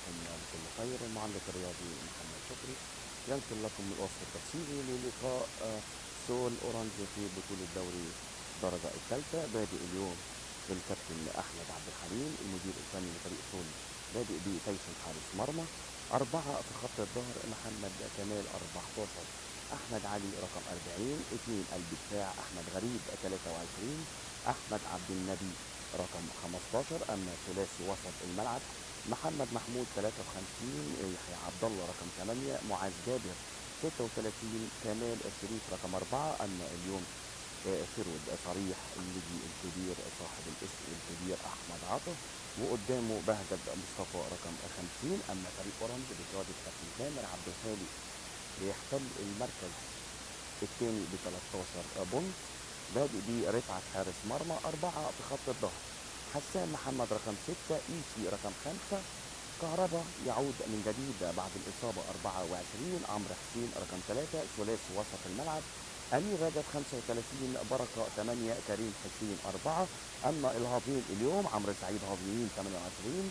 لكم بكل خير. المعلق الرياضي محمد شكري ينقل لكم الوصف التفصيلي للقاء سول أورانج في بطولة دوري الدرجة الثالثة. بادئ اليوم الكابتن أحمد عبد الحليم المدير الفني لفريق سول، بادئ بتيسن حارس مرمى، أربعة في خط الظهر محمد كمال 14، أحمد علي رقم 40، اثنين قلب دفاع أحمد غريب 23، أحمد عبد النبي رقم 15. أما ثلاثي وسط الملعب محمد محمود 53، يحيى عبد الله رقم 8، معاذ جابر 36، كمال الشريف رقم 4. أما اليوم فرود صريح النجي الكبير صاحب الاسم الكبير أحمد عاطف، وقدامه بهجت مصطفى رقم 50. أما فريق أورنج بقيادة كابتن تامر عبد الخالق بيحتل المركز الثاني ب 13 بونت، بادئ برفعت حارس مرمى، أربعة في خط الظهر حسام محمد رقم 6، إيسي رقم 5، كهربا يعود من جديد بعد الإصابة 24، عمرو حسين رقم 3. ثلاثي وسط الملعب أمير رجب 35، بركة 8، كريم حسين 4. أما الهابين اليوم عمرو سعيد هابيين 28،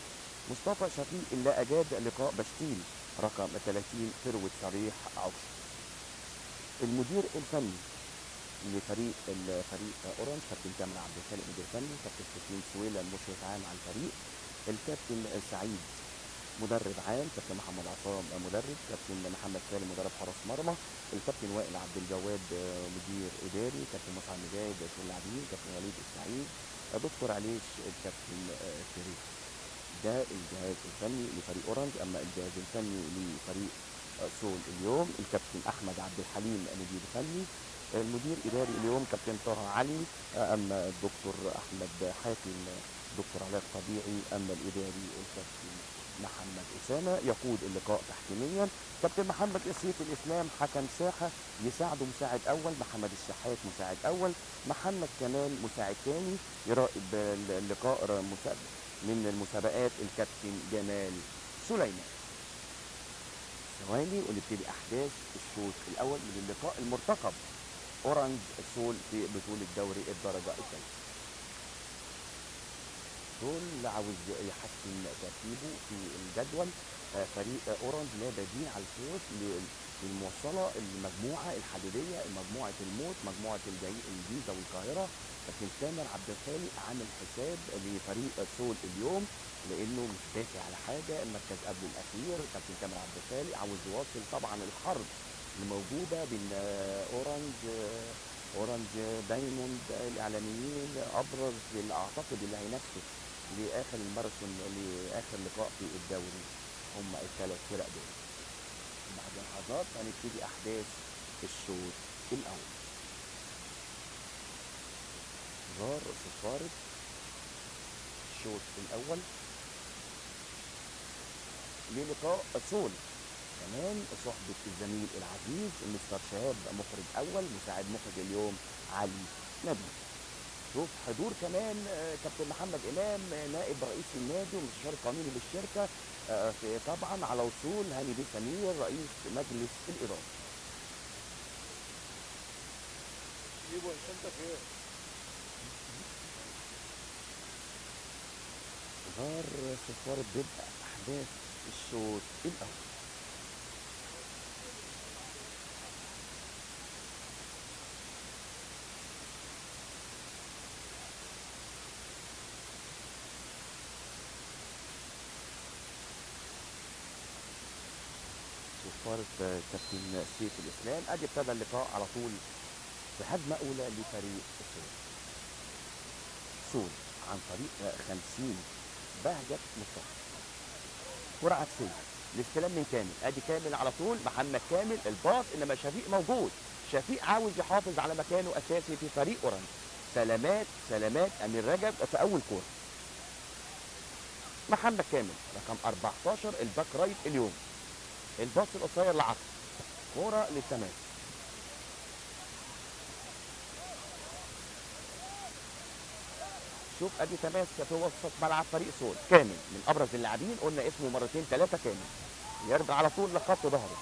مصطفى شفيق اللي أجاد لقاء بشتيل رقم 30، ثروت صريح عكس. المدير الفني لفريق اورنج كابتن تامر عبد الخالق مدير فني، كابتن حسين سويلة مشرف عام على الفريق، الكابتن سعيد مدرب عام، كابتن محمد عصام مدرب، كابتن محمد سالم مدرب حراس مرمى، الكابتن وائل عبد الجواد مدير اداري، كابتن مصعب مجاهد شؤون لاعبين، كابتن وليد السعيد، دكتور عليش الكابتن شريف. ده الجهاز الفني لفريق اورنج. اما الجهاز الفني لفريق سول اليوم الكابتن احمد عبد الحليم مدير فني، المدير اداري اليوم كابتن طه علي، اما الدكتور احمد حاتم دكتور علاج طبيعي، اما الاداري الكابتن محمد اسامه يقود اللقاء تحكيميا، كابتن محمد سيف الاسلام حكم ساحه، يساعده مساعد اول محمد الشحات مساعد اول، محمد كمال مساعد ثاني، يراقب اللقاء مساعد من المسابقات الكابتن جمال سليمان. ثواني ونبتدي احداث الشوط الاول من اللقاء المرتقب اورنج سول في بطوله دوري الدرجه الثالثه. سول عاوز يحسن ترتيبه في الجدول، فريق اورنج لا بديل على الفوز للموصله المجموعه الحديديه، مجموعه الموت، مجموعه الجيزه والقاهره. كابتن تامر عبد الخالق عامل حساب لفريق سول اليوم لانه مش دافع على حاجه، المركز قبل الاخير. كابتن تامر عبد الخالق عاوز يواصل طبعا الحرب الموجوده بين اورنج دايموند الاعلاميين، ابرز اللي اعتقد اللي هينافسوا لاخر الماراثون لاخر لقاء في الدوري هم الثلاث فرق دول. بعد لحظات هنبتدي احداث الشوط الاول. ظهر صفارة الشوط الاول للقاء سول، كمان صحبة الزميل العزيز مستر شهاب مخرج اول، مساعد مخرج اليوم علي نبيل. شوف حضور كمان كابتن محمد امام نائب رئيس النادي ومستشار القانوني بالشركه، طبعا على وصول هاني بيه سمير رئيس مجلس الاداره. ظهر صفارة بدء احداث الشوط الاول. صفارة كابتن سيف الاسلام. ادي ابتدى اللقاء على طول بهجمه اولى لفريق سول عن طريق 50 بهجت مصطفى، كرة عكسية الاستلام من كامل، ادي كامل على طول، محمد كامل الباص، انما شفيق موجود، شفيق عاوز يحافظ على مكانه اساسي في فريق اورنج. سلامات سلامات امير رجب في اول كوره، محمد كامل رقم 14 الباك رايت اليوم، الباص القصير لعطف، كوره للتماس. شوف ادي تماس في وسط ملعب فريق سول، كامل من ابرز اللاعبين، قلنا اسمه مرتين ثلاثه كامل، يرجع على طول لخط ظهره.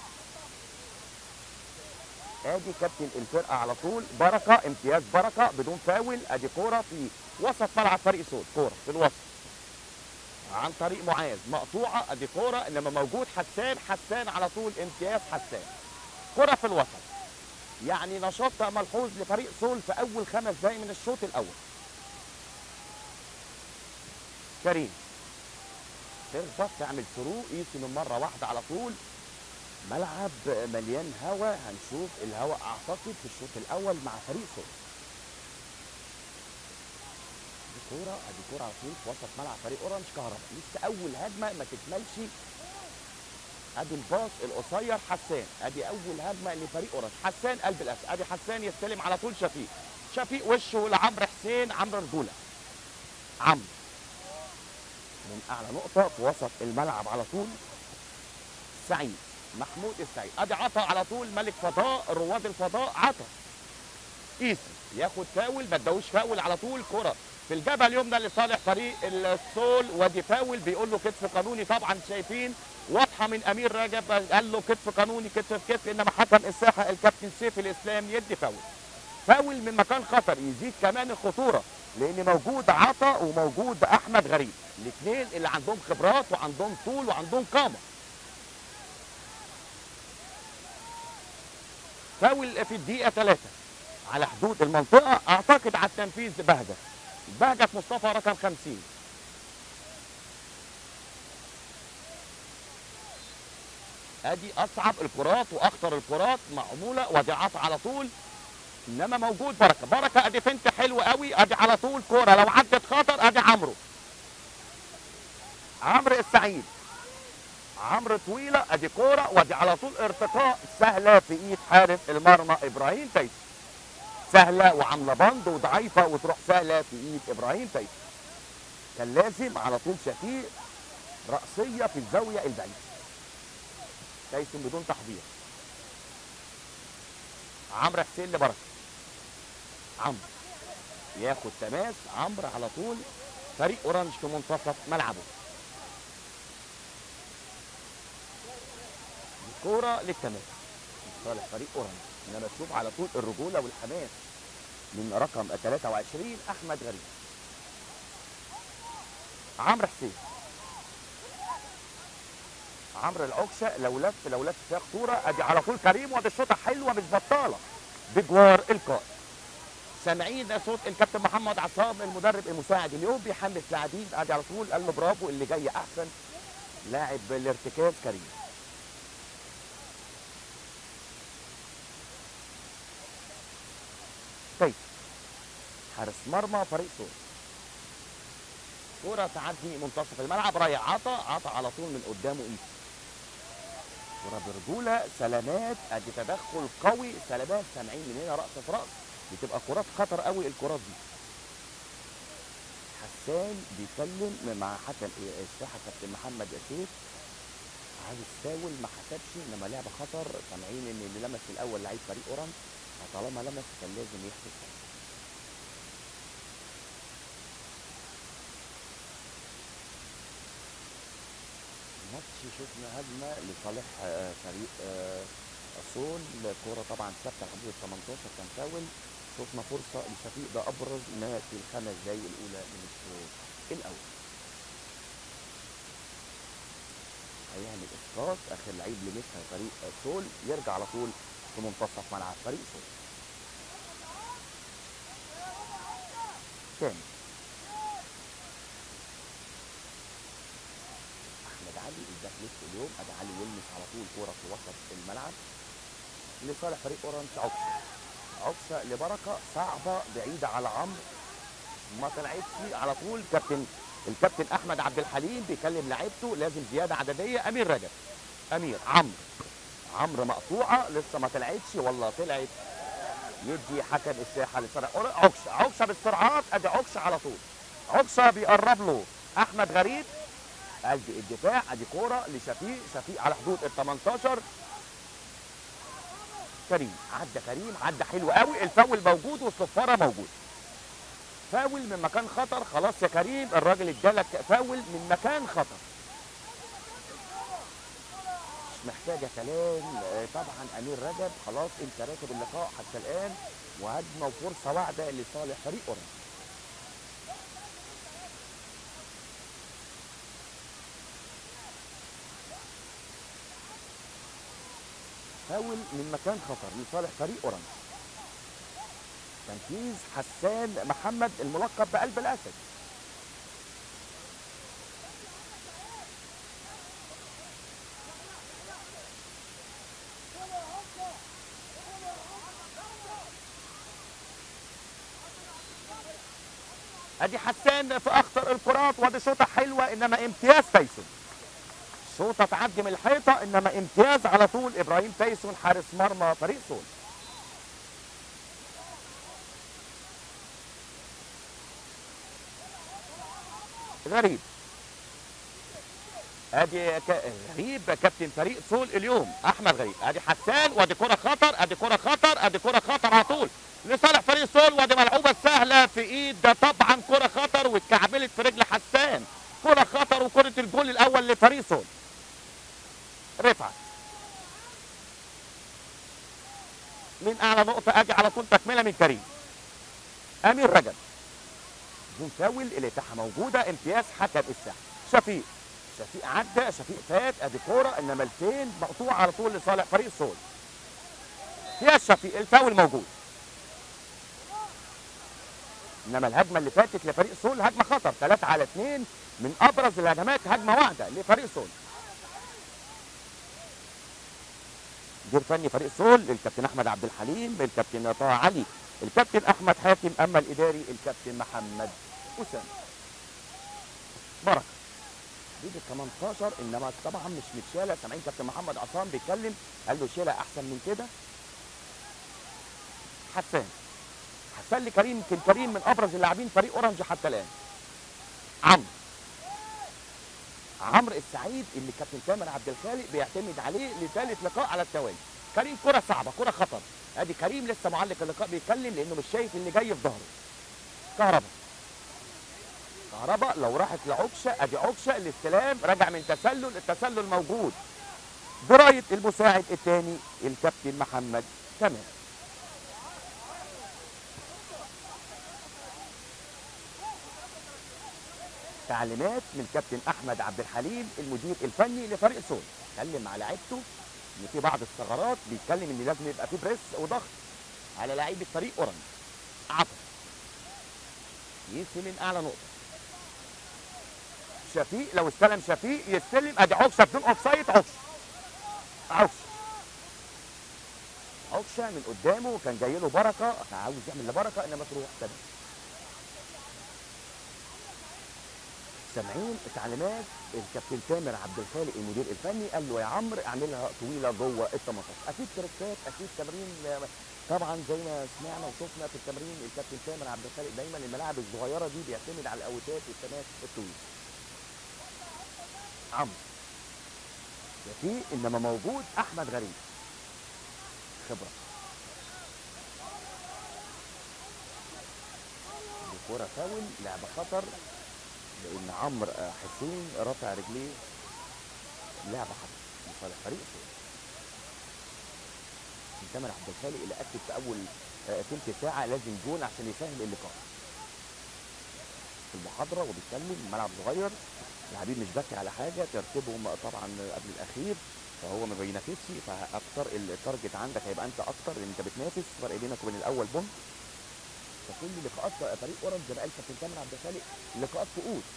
ادي كابتن الفرقه على طول بركه، امتياز بركه بدون فاول، ادي كوره في وسط ملعب فريق سول، كوره في الوسط، عن طريق معاذ، مقطوعه، ادي كوره، انما موجود حسان، حسان على طول، امتياز حسان. كره في الوسط، يعني نشاط ملحوظ لفريق سول في اول 5 دقائق من الشوط الاول. كريم تخبط تعمل ثرو، قيسي من مره واحده على طول. ملعب مليان هواء، هنشوف الهواء اعتقد في الشوط الاول مع فريق سول. دي كوره، ادي كوره على طول في وسط ملعب فريق اورنج كهرباء، لسه اول هجمه ما تكملش. ادي الباص القصير حسان، ادي اول هجمه لفريق اورنج، حسان قلب الاسد، ادي حسان يستلم على طول شفيق، شفيق وشه لعمرو حسين، عمرو رجوله، عمرو من اعلى نقطه في وسط الملعب على طول. سعيد محمود السعيد، ادي عطا على طول، ملك فضاء رواد الفضاء عطا. قيسي ياخد فاول، ما اداهوش فاول على طول، كره في الجبهه اليمنى لصالح فريق السول، وادي فاول بيقول له كتف قانوني، طبعا شايفين واضحه من امير رجب، قال له كتف قانوني، كتف في كتف، انما حكم الساحه الكابتن سيف الاسلام يدي فاول. فاول من مكان خطر، يزيد كمان الخطوره، لان موجود عطا وموجود احمد غريب، الاثنين اللي عندهم خبرات وعندهم طول وعندهم قامه. فاول في الدقيقه 3 على حدود المنطقه، اعتقد على التنفيذ بهجت مصطفى رقم 50. ادي اصعب الكرات واخطر الكرات معموله، وادي عطا على طول، انما موجود بركه، ادي فنت حلو قوي، ادي على طول كوره لو عدت خطر، ادي عمرو السعيد، عمرو طويله، ادي كوره، وادي على طول ارتقاء سهله في ايد حارس المرمى ابراهيم تيسي، سهله وعامله بند وضعيفه وتروح سهله في ايد ابراهيم تيسي. كان لازم على طول شفيق رأسيه في الزاويه البعيده، تيسي بدون تحضير. عمرو حسين لبركه، عمرو ياخد تماس، عمرو على طول، فريق اورنج في منتصف ملعبه. كوره للتماس لصالح فريق اورنج، انما تشوف على طول الرجوله والحماس من رقم 23 احمد غريب. عمرو حسين، عمرو العكشه، لو لف فيها خطوره، ادي على طول كريم، وادي الشوطه حلوه مش بطاله بجوار القائد. سامعين صوت الكابتن محمد عصام المدرب المساعد اليوم بيحمس لاعبين، ادي على طول قال له برافو، اللي جاي احسن، لاعب الارتكاز كريم. طيب حارس مرمى فريق سول، كرة تعدي منتصف الملعب، رايح عطا على طول من قدامه ايد، كرة برجولة، سلامات، ادي تدخل قوي، سلامات، سامعين من هنا رأس في رأس، بتبقى كرات خطر قوي الكرات دي. حسان بيتكلم مع حكم الساحة كابتن محمد ياسين، عايز فاول ما حسبش، انما لعبة خطر، سامعين ان اللي لمس الاول لعيب فريق اورنج، فطالما لمس كان لازم يحسب فاول. الماتش شفنا هجمه لصالح فريق سول، كوره طبعا ثابته لحدود ال 18، كان فاول. شفنا فرصه لشفيق، ده ابرز ما في ال5 دقائق الاولى من الشوط الاول. هيعمل اسقاط، اخر لعيب لمسها فريق سول، يرجع على طول في منتصف ملعب فريق سول. تاني احمد علي الباك ليفت اليوم، ادي علي يلمس على طول كوره في وسط الملعب لصالح فريق اورنج. عكسه لبركه، صعبه بعيده على عمرو، ما طلعتش على طول. الكابتن احمد عبد الحليم بيكلم لعيبته لازم زياده عدديه. امير رجب، عمرو مقطوعه لسه ما طلعتش، ولا طلعت، يدي حكم الساحه لصالح عكسه بالسرعات، ادي عكسه على طول، عكسه بيقرب له احمد غريب قلب الدفاع، ادي كوره شفيق على حدود ال 18. كريم عدى حلو قوي، الفاول موجود والصفاره موجود، فاول من مكان خطر، خلاص يا كريم الراجل ادالك فاول من مكان خطر، مش محتاجه كلام. طبعا امير رجب خلاص انت راكب اللقاء حتى الان، وهجمه وفرصه واحده لصالح فريق اورنج. فاول من مكان خطر لصالح فريق اورنج. تنفيذ حسان محمد الملقب بقلب الاسد. ادي حسان في اخطر الكرات، وادي شوطه حلوه انما امتياز تايسون. شوطه تعدي من الحيطه انما امتياز على طول ابراهيم تايسون حارس مرمى فريق سول. غريب. ادي غريب كابتن فريق سول اليوم احمد غريب. ادي حسان وادي كره خطر، ادي كره خطر، ادي كره خطر على طول لصالح فريق سول، وادي ملعوبه سهله في ايد، ده طبعا كره خطر واتكعبلت في رجل حسان. كره خطر وكره الجول الاول لفريق سول. رفعت من اعلى نقطه، ادي على طول تكمله من كريم. امير رجب بدون فاول، الاتاحه موجوده، امتياز حكم الساحه. شفيق عدى، شفيق فات، ادي كوره انما الفين مقطوع على طول لصالح فريق سول. يا شفيق الفاول موجود، انما الهجمه اللي فاتت لفريق سول هجمه خطر. 3-2 من ابرز الهجمات، هجمه واحده لفريق سول. مدير فني فريق سول الكابتن احمد عبد الحليم، الكابتن طه علي، الكابتن احمد حاتم، اما الاداري الكابتن محمد اسامه. بركه دي ال 18 انما طبعا مش متشاله. سامعين كابتن محمد عصام بيتكلم قال له شيلها احسن من كده. حسان لكريم، يمكن كريم من ابرز اللاعبين فريق اورنج حتى الان. عمرو السعيد اللي الكابتن تامر عبد الخالق بيعتمد عليه لثالث لقاء على التوالي. كريم كره صعبه، كره خطر. ادي كريم لسه معلق اللقاء بيتكلم لانه مش شايف اللي جاي في ظهره. كهربا لو راحت لعكشه، ادي عكشه الاستلام راجع من تسلل، التسلل موجود. درايه المساعد الثاني الكابتن محمد تمام. تعليمات من كابتن احمد عبد الحليم المدير الفني لفريق سول. اتكلم مع لعيبته ان في بعض الثغرات، بيتكلم ان لازم يبقى في بريس وضغط على لعيبه فريق اورنج. عطر يسي من اعلى نقطه. شفيق لو استلم شفيق يستلم، ادي عكشه بدون اوف سايد. عكشه من قدامه كان جاي له بركه، كان عاوز يعمل لبركه انما تروح كده. سامعين تعليمات الكابتن تامر عبد الخالق المدير الفني، قال له يا عمرو اعملها طويله جوه ال 18. اكيد تركات، اكيد تمرين. طبعا زي ما سمعنا وشفنا في التمرين الكابتن تامر عبد الخالق دايما الملاعب الصغيره دي بيعتمد على الاوتات والتماس الطويله. عمرو في انما موجود احمد غريب خبره. دي كوره فاول، لعبه خطر لان عمرو حسين رافع رجليه. لعبه خطر لصالح فريق سول. تامر عبد الخالق اللي اكد في اول تلت ساعه لازم جون عشان يسهل اللقاء. في المحاضره وبيتكلم الملعب صغير، اللاعبين مش باكي على حاجه، ترتيبهم طبعا قبل الاخير فهو ما بينافسش، فاكتر التارجت عندك هيبقى انت اكتر لان انت بتنافس، فرق بينك وبين الاول بونت. فكل لقاءات فريق اورنج زي ما قال كابتن تامر عبد الخالق لقاءات كؤوس.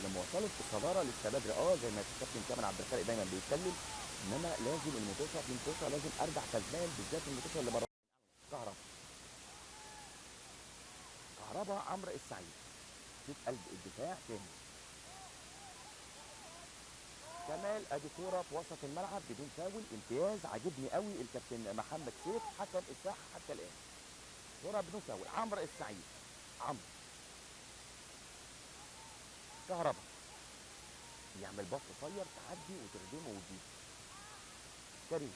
لما وصلت الصداره لسه بدري، زي ما الكابتن تامر عبد الخالق دايما بيتكلم، انما لازم المطوشه في مطوشه لازم ارجع كسبان، بالذات المطوشه اللي بره. كهربا عمرو السعيد في قلب الدفاع تاني. كمال ادي كوره في وسط الملعب بدون فاول، امتياز. عاجبني قوي الكابتن محمد سيف حكم الساحه حتى الان. كوره بدون فاول. عمرو السعيد. كهربا يعمل باص قصير تعدي وتخدمه وتجيب. كريم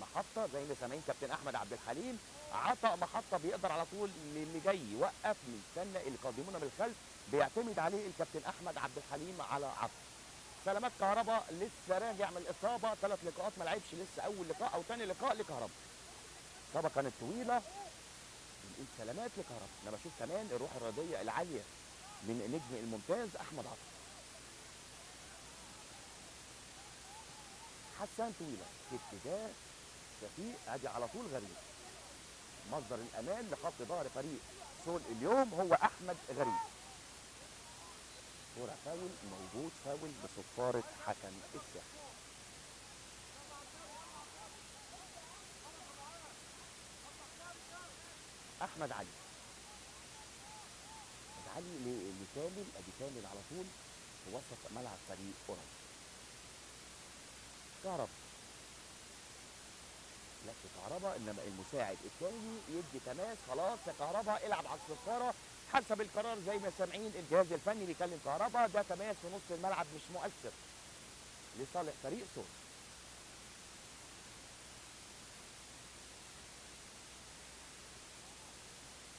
محطه زي ما سامعين كابتن احمد عبد الحليم، عطى محطه بيقدر على طول اللي جاي يوقف، يستنى اللي قادمون من الخلف، بيعتمد عليه الكابتن احمد عبد الحليم على عطى. سلامات كهربا لسه راجع من الاصابه، 3 لقاءات ما لعبش، لسه اول لقاء او ثاني لقاء لكهربا. الاصابه كانت طويله، بنقول سلامات لكهربا. انا بشوف كمان الروح الرياضيه العاليه من نجم الممتاز احمد عطا. حسان طويله في اتجاه شفيق، ادي على طول غريب. مصدر الامان لخط ظهر فريق سول اليوم هو احمد غريب. كرة فاول، موجود فاول بصفارة حكم الساحة. احمد علي، احمد علي لكامل، ادي كامل على طول في وسط ملعب فريق اورنج. كهربا، لف كهربا، انما المساعد الثاني يدي تماس. خلاص يا كهربا العب على الصفاره، حسب القرار زي ما سامعين الجهاز الفني بيكلم كهربا، ده تماس في نص الملعب مش مؤثر لصالح فريق سول.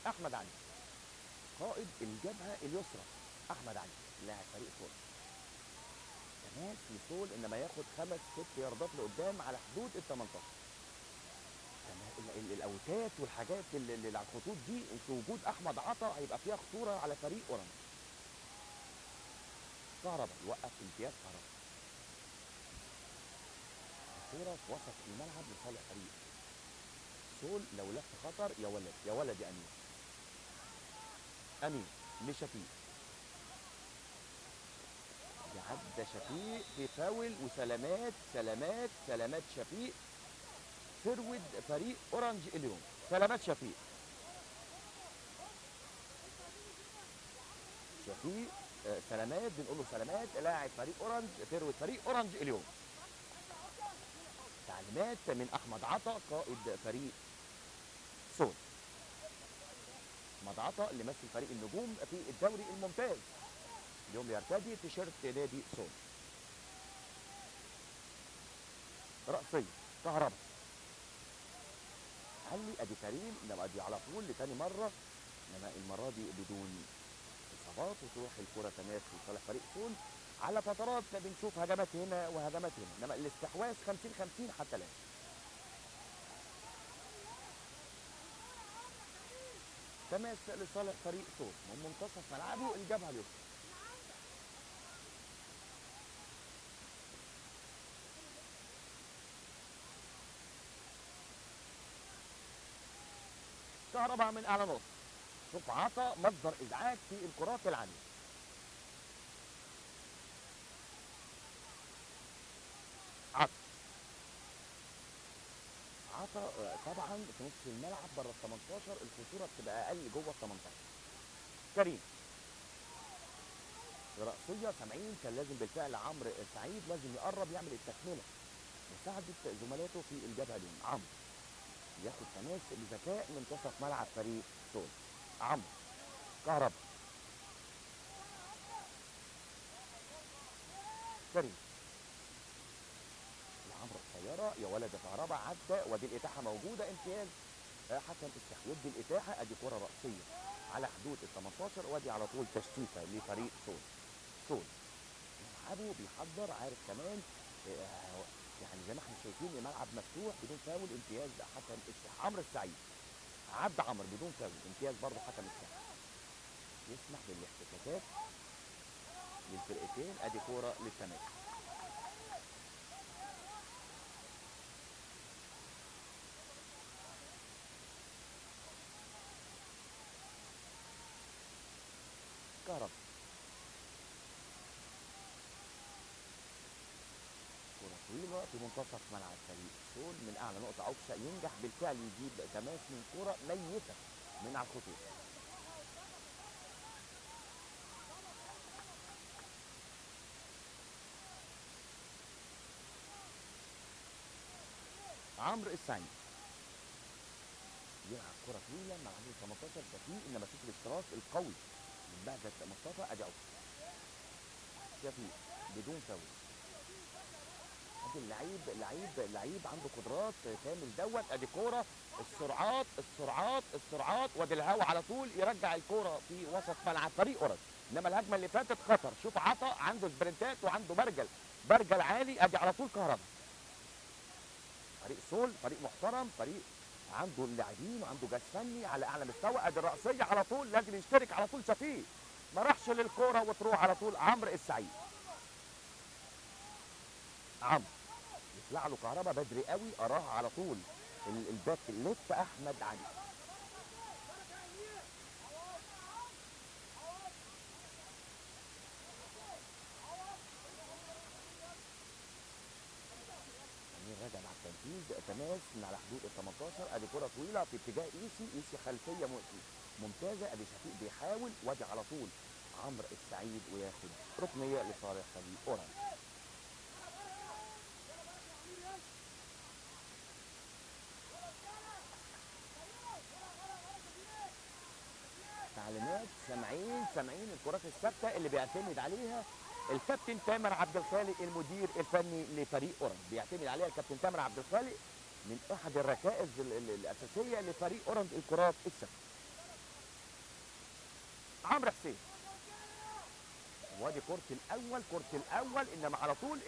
احمد علي قائد الجبهه اليسرى، احمد علي لاعب فريق سول، تماس لسول انما ياخد 5 6 ياردات لقدام على حدود ال 18. الاوتات والحاجات اللي على الخطوط دي في وجود احمد عطا هيبقى فيها خطوره على فريق اورنج. كهربا يوقف امتياز كهربا، الكوره في وسط الملعب لصالح فريق سول. لو لف خطر يا ولد يا ولد يا امين، امين لشفيق، عدى شفيق في فاول، وسلامات سلامات سلامات شفيق فرود فريق اورنج اليوم. سلامات شفيق، شفيق سلامات، بنقول له سلامات لاعب فريق اورنج، فرود فريق اورنج اليوم. تعليمات من احمد عطا قائد فريق سول. احمد عطا اللي مثل فريق النجوم في الدوري الممتاز، اليوم يرتدي تيشيرت نادي سول. رأسية كهربا، علي ادي كريم، انما ادي على طول لتاني مره، انما المره دي بدون اصابات، وتروح الكره تماس لصالح فريق سول. على فترات بنشوف هجمات هنا وهجمات هنا، انما الاستحواذ 50-50 حتى الان. تماس لصالح فريق سول من منتصف ملعبه الجبهه اليسرى. كهربا من اعلى نقطه، شوف عطا مصدر ازعاج في الكرات العاليه. عطا عطا طبعا في نص الملعب بره ال 18 الخطوره بتبقى اقل جوه ال 18. كريم رأسية، سامعين كان لازم بالفعل عمرو سعيد لازم يقرب يعمل التكمله، مساعدة زملاته في الجبهه اليمين. عمرو ياخد تماس بذكاء منتصف ملعب فريق سول. عمرو كهربا، كريم العمرو قصيره يا ولد يا كهربا، عدى وادي الاتاحه موجوده، امتياز حكم الساحه يدي الاتاحه، ادي كره رأسيه على حدود ال 18، وادي على طول تشتيته لفريق سول. سول ملعبه بيحضر، عارف كمان يعني زي ما احنا شايفين الملعب مفتوح بدون فاول، امتياز حكم الساحه. عمرو السعيد عدى عمرو بدون فاول، امتياز برضه حكم الساحه، يسمح بالاحتكاكات للفرقتين، ادي كوره للتماس. كهربا كرة طويلة في منتصف ملعب فريق سول من اعلى نقطة عكسة، ينجح بالفعل يجيب تماس من كرة ميتة من على الخطوط. عمرو السعيد يلعب كرة طويلة مع عدد 18 شفيق، انما شوف الاختراق القوي من بهجت مصطفى، ادي عكسة شفيق بدون فاول. ادي اللعيب عنده قدرات كامل دوت، ادي كوره السرعات السرعات السرعات، وادي الهوا على طول يرجع الكوره في وسط ملعب فريق اورنج. انما الهجمه اللي فاتت خطر، شوف عطا عنده سبرنتات وعنده برجل عالي، ادي على طول كهربا. فريق سول فريق محترم، فريق عنده اللاعبين وعنده جهاز فني على اعلى مستوى. ادي الرأسيه على طول، لازم يشترك على طول شفيق، ما راحش للكوره وتروح على طول. عمرو السعيد، عمرو يخلع له كهربا بدري قوي، اراها على طول الباك الليفت احمد علي. امير راجع مع التنفيذ، تماس من على حدود ال 18. ادي كره طويله في اتجاه ايسي خلفيه ممتازه. ادي شفيق بيحاول، وادي على طول عمرو السعيد وياخد ركنيه لصالح فريق اورنج. تعليمات، سامعين الكرات الثابته اللي بيعتمد عليها الكابتن تامر عبد الخالق المدير الفني لفريق اورنج. بيعتمد عليها الكابتن تامر عبد الخالق من احد الركائز الاساسيه لفريق اورنج الكرات الثابته. عمرو حسين، وادي كرة الأول إنما على طول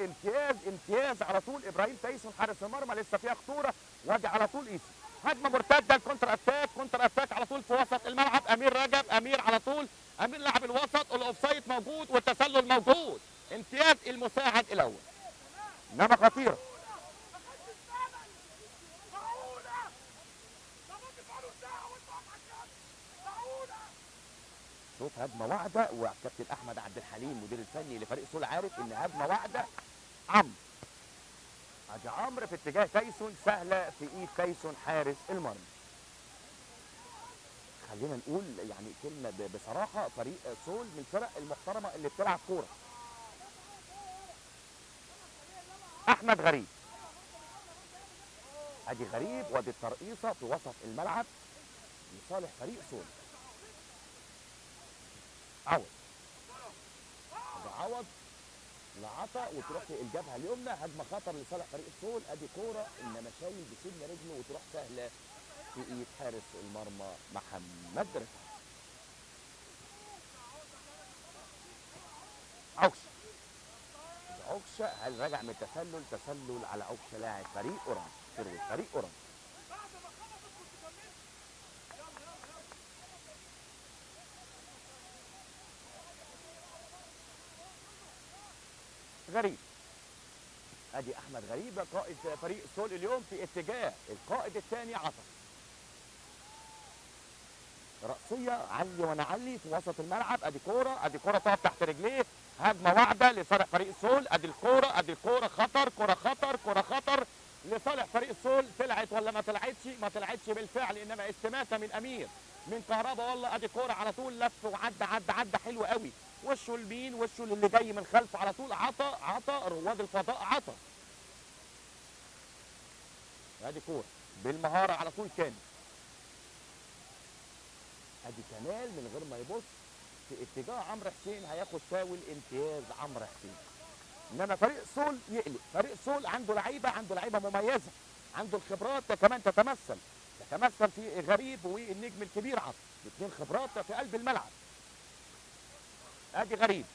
امتياز على طول إبراهيم تايسون حارس المرمى، لسه فيها خطورة. وادي على طول إيسي، هجمة مرتدة، الكونتر أتاك على طول في وسط الملعب. أمير رجب، أمير على طول، أمير لاعب الوسط، الأوفسايد موجود والتسلل موجود. امتياز المساعد الأول، إنما خطيرة. شوف هجمة واحدة، والكابتن أحمد عبد الحليم مدير الفني لفريق سول عارف إن هجمة واحدة. عمرو في اتجاه تايسون، سهله في ايد تايسون حارس المرمى. خلينا نقول يعني كلمه بصراحه، فريق سول من الفرق المحترمه اللي بتلعب كوره. احمد غريب، ادي غريب، وادي الترقيصه في وسط الملعب لصالح فريق سول. عوض لعطا، وتروح في الجبهه اليمنى، هجمه خطر لصالح فريق سول. ادي كوره انما شايل بسن رجله وتروح سهله في ايد حارس المرمى محمد رفعت. عكشه، هل رجع من تسلل على عكشه لاعب فريق اورنج. غريب، ادي احمد غريب قائد فريق سول اليوم في اتجاه القائد الثاني عطا. رأسية علي ونعلي في وسط الملعب. ادي كوره تقف تحت رجليه، هجمه واحده لصالح فريق سول. ادي الكوره خطر لصالح فريق سول. طلعت ولا ما طلعتش؟ ما طلعتش بالفعل، انما استماته من امير من كهربا. والله ادي كوره على طول، لف وعدى حلو قوي، وشه اليمين، وشه اللي جاي من خلفه على طول. عطا رواد الفضاء عطا. ادي كوره بالمهاره على طول كامل. ادي كمال من غير ما يبص في اتجاه عمرو حسين، هياخد فاول. امتياز عمرو حسين. انما فريق سول يقلق، فريق سول عنده لعيبه مميزه، عنده الخبرات كمان تتمثل في غريب والنجم الكبير عطا، الاثنين خبرات في قلب الملعب. ادي غريب،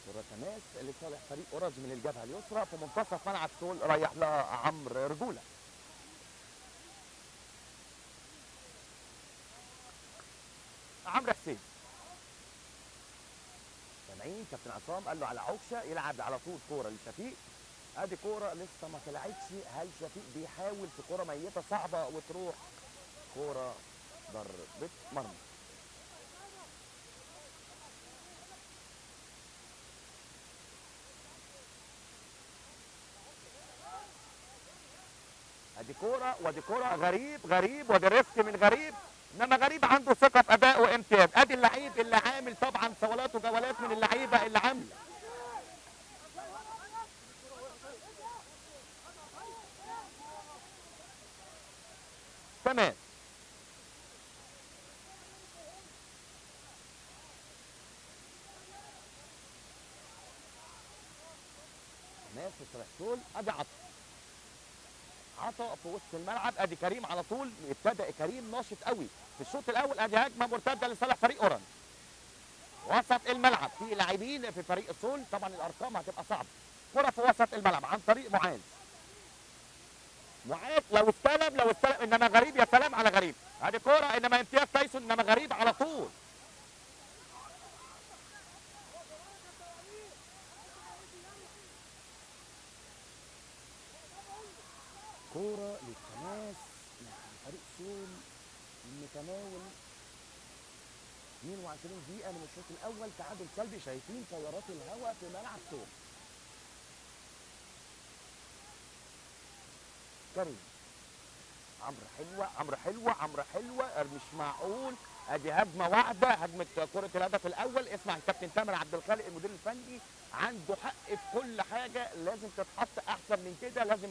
كرة تماس لصالح فريق اورنج من الجبهه اليسرى في منتصف ملعب سول، رايح لها عمرو رجوله. عمرو حسين، سامعين كابتن عصام قال له على عكشه يلعب على طول كوره لشفيق. ادي كوره لسه ما طلعتش، هل شفيق بيحاول في كوره ميته صعبه وتروح كوره ضربه مرمى. ادي كوره غريب وادي ريسك من غريب، انما غريب عنده ثقه في اداء وامتياز. ادي اللعيب اللي عامل طبعا صولات وجولات من اللعيبه اللي عامله. تمام، ناس السول. ادي عطا في وسط الملعب. ادي كريم على طول، ابتدى كريم ناشط قوي في الشوط الاول. ادي هجمه مرتده لصالح فريق اورنج وسط الملعب. في لاعبين في فريق السول، طبعا الارقام هتبقى صعبه. كره في وسط الملعب عن طريق معاذ، لو استلم انما غريب، يا سلام على غريب. ادي كوره انما امتياز تايسون، انما غريب على طول. 22 دقيقة من الشوط الأول، تعادل سلبي. شايفين تيارات الهواء في ملعب سول. كريم، عمرو حلوة، عمرو حلوة، عمرو حلوة، مش معقول. ادي هجمة واحدة، هجمة كرة الهدف الأول. اسمع الكابتن تامر عبد الخالق المدير الفني، عنده حق في كل حاجة، لازم تتحط أحسن من كده، لازم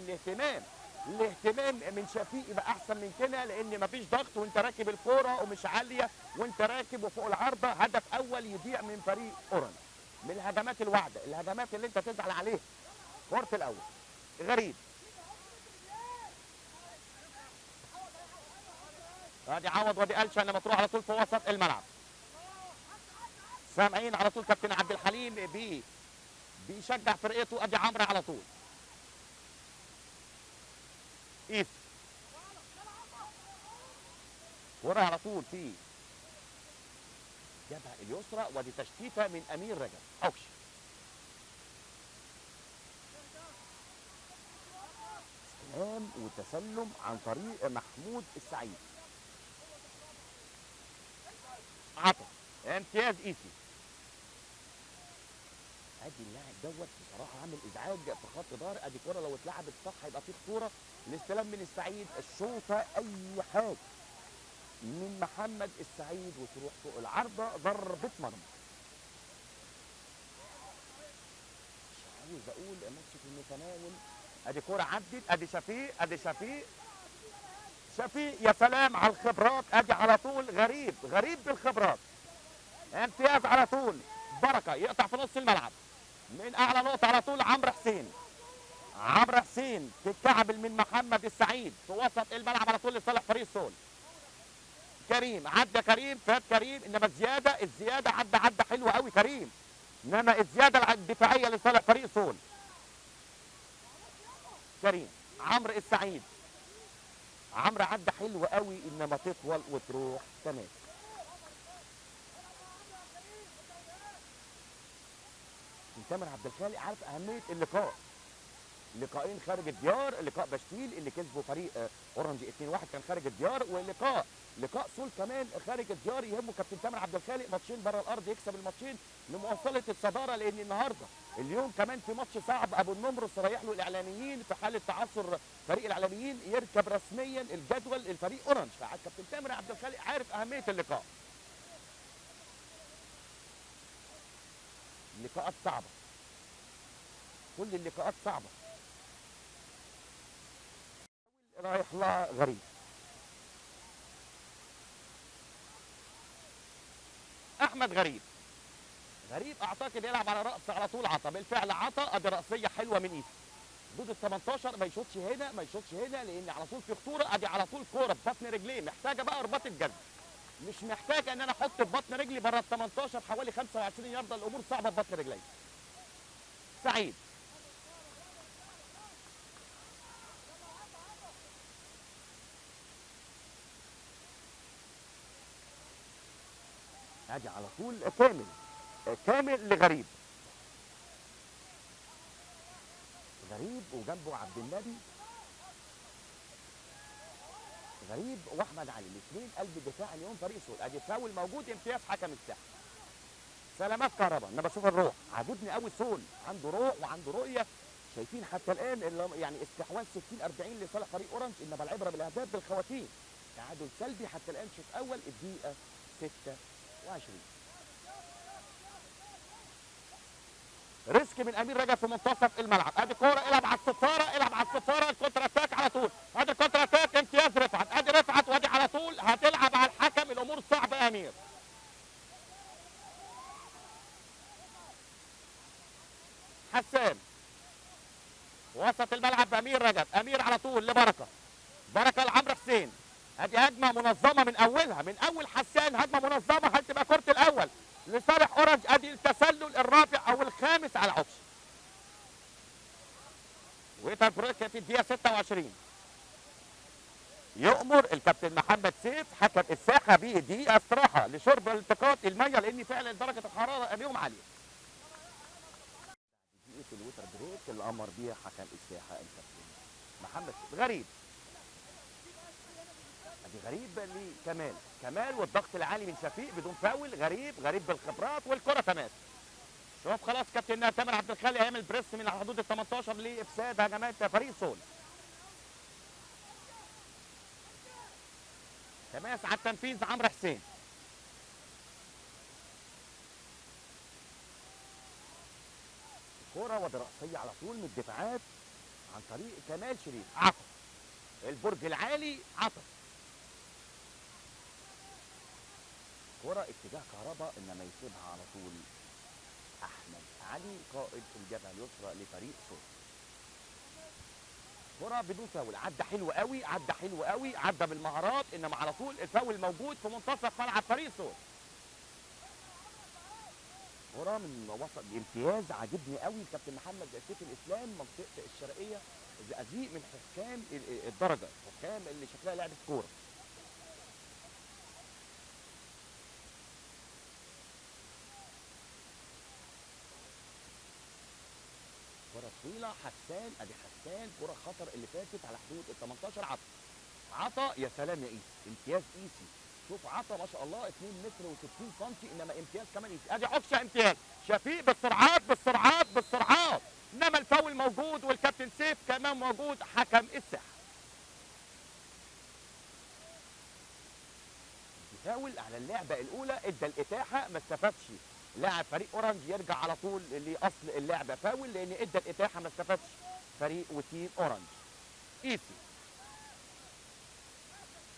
الاهتمام من شفيق يبقى أحسن من كده، لأن مفيش ضغط وأنت راكب الكورة ومش عالية وأنت راكب وفوق العارضة. هدف أول يضيع من فريق أورنج، من الهجمات الواعدة، الهجمات اللي أنت تزعل عليها. كرة الأول غريب، ادي عوض وادي قلشه لما تروح على طول في وسط الملعب. سامعين على طول كابتن عبد الحليم بيشجع فرقته. ادي عمرو على طول، قيس كوره على طول في جبهه اليسرى، ودي تشتيته من امير رجب حكش. استلام وتسلم عن طريق محمود السعيد. عطا امتياز ايسي. ادي اللاعب دوت بصراحه عامل ازعاج في خط ظهر. ادي كوره لو اتلعبت صح هيبقى في خطوره. الاستلام من السعيد، الشوطه اي حاجه من محمد السعيد وتروح فوق العارضه، ضربه مرمى. مش عاوز اقول ماتش في المتناول. ادي كوره عدت، ادي شفيق، ادي شفيق، شفيق يا سلام على الخبرات. ادي على طول غريب، غريب بالخبرات، امتياز على طول. بركه يقطع في نص الملعب من اعلى نقطه على طول. عمرو حسين، عمرو حسين تتكعبل من محمد السعيد في وسط الملعب على طول لصالح فريق سول. كريم عدى، كريم فات كريم، انما الزياده عدى حلوه قوي كريم، انما الزياده الدفاعيه لصالح فريق سول. كريم، عمرو السعيد، عمرو عدى حلو قوي، انما تطول وتروح تمام. تامر عبد الخالق عارف اهميه اللقاء. لقاءين خارج الديار، لقاء بشتيل اللي كسبه فريق اورنج 2-1 كان خارج الديار، لقاء سول كمان خارج الديار. يهمه كابتن تامر عبد الخالق ماتشين بره الارض، يكسب الماتشين لمواصله الصداره، لان النهارده اليوم كمان في ماتش صعب. ابو النمرس رايح له الاعلاميين في حاله تعثر فريق الاعلاميين، يركب رسميا الجدول الفريق اورنج. فكابتن تامر عبد الخالق عارف اهميه اللقاء. اللقاءات صعبه، كل اللقاءات صعبه. رايح لها غريب، احمد غريب. غريب اعتقد يلعب على راس على طول. عطا بالفعل، عطا ادي راسيه حلوه من ايده ضد ال 18. ما يشوطش هنا، ما يشوطش هنا، لان على طول في خطوره. ادي على طول كوره ببطن رجليه، محتاجه بقى رباط الجزم، مش محتاجه ان انا احط ببطن رجلي بره ال 18 حوالي 25 يارده. الامور صعبه ببطن رجلي. سعيد، ادي على طول كامل، كامل لغريب. غريب وجنبه عبد النبي. غريب واحمد علي، الاثنين قلب الدفاع اليوم فريق سول. ادي فاول موجود، امتياز حكم الساحه. سلامات كهربا. انا بشوف الروح، عاجبني قوي سول، عنده روح وعنده رؤيه. شايفين حتى الان يعني استحواذ 60-40 لصالح فريق اورنج، انما العبره بالاهداف بالخواتيم. تعادل سلبي حتى الان شوط اول الدقيقه 26. ريسك من امير رجب في منتصف الملعب. ادي كوره، العب على الصفاره، العب على الصفاره، الكونتر اتاك على طول. ادي كونتر اتاك، امتياز رفعت. ادي رفعت وادي على طول هتلعب على الحكم. الامور صعبه يا امير. حسان وسط الملعب بامير رجب. امير على طول لبركه، بركه لعمرو حسين. ادي هجمه منظمه من اولها، من اول حسان هجمه منظمه. هل تبقى كره الاول لصالح اورنج؟ ادي التسلل الرابع او الخامس على عكس. وتفريق في الدقيقه 26. يؤمر الكابتن محمد سيف حكم الساحه بدقيقه استراحه لشرب التقاط الميه، لان فعلا درجه الحراره اليوم عاليه. دقيقه الوتر بريك اللي امر بيها حكم الساحه الكابتن محمد سيف. غريب، ادي غريب لكمال، كمال والضغط العالي من شفيق بدون فاول، غريب بالخبرات والكره تماس. شوف خلاص كابتن تامر عبد الخالق هيعمل بريس من على حدود ال 18 لافساد هجمات فريق سول. تماس على التنفيذ عمرو حسين. كرة ودراسية على طول من الدفاعات عن طريق كمال شريف. عطف البرج العالي، عطف كرة اتجاه كهرباء انما يسيبها على طول احمد علي قائد الجبهة اليسرى لفريق سول. كرة بدون فاول، عدى حلو قوي، عدى بالمهارات، انما على طول الفاول موجود في منتصف ملعب فريق سول. كرة من وسط بامتياز، عاجبني قوي الكابتن محمد سيف الاسلام منطقة الشرقية، زقازيق من حكام الدرجة، حكام اللي شكلها لعبة كورة. كرة طويلة حسان، ادي حسان كرة خطر اللي فاتت على حدود ال 18. عطا يا سلام يا ايسي، امتياز ايسي. شوف عطا ما شاء الله 2 متر و60 سم، انما امتياز كمان ايسي. ادي عكشه امتياز، شفيق بالسرعات، انما الفاول موجود والكابتن سيف كمان موجود حكم الساحه. فاول على اللعبه الاولى، ادى الاتاحه ما استفادش لاعب فريق اورنج، يرجع على طول لاصل اللعبه فاول لان ادى الاتاحه ما استفادش فريق وتيم اورنج.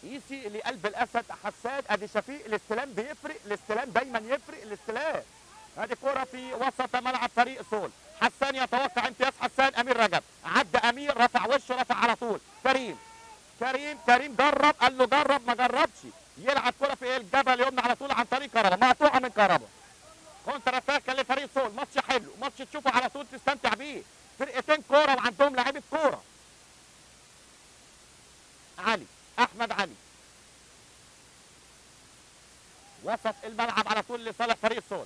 ايسي لقلب الاسد حسان. ادي شفيق، الاستلام بيفرق، الاستلام دايما يفرق، الاستلام. ادي كرة في وسط ملعب فريق سول، حسان يتوقع امتياز حسان، امير رجب عدى، امير رفع وشه، رفع على طول كريم جرب، قال له جرب ما جربش، يلعب كرة في الجبهة اليمنى على طول عن طريق كهربا، مقطوعة من كهربا. كونتر اتاك لفريق سول، ماتش حلو، ماتش تشوفه على طول تستمتع بيه، فرقتين كورة وعندهم لعيبة كورة. احمد علي وسط الملعب على طول لصالح فريق سول.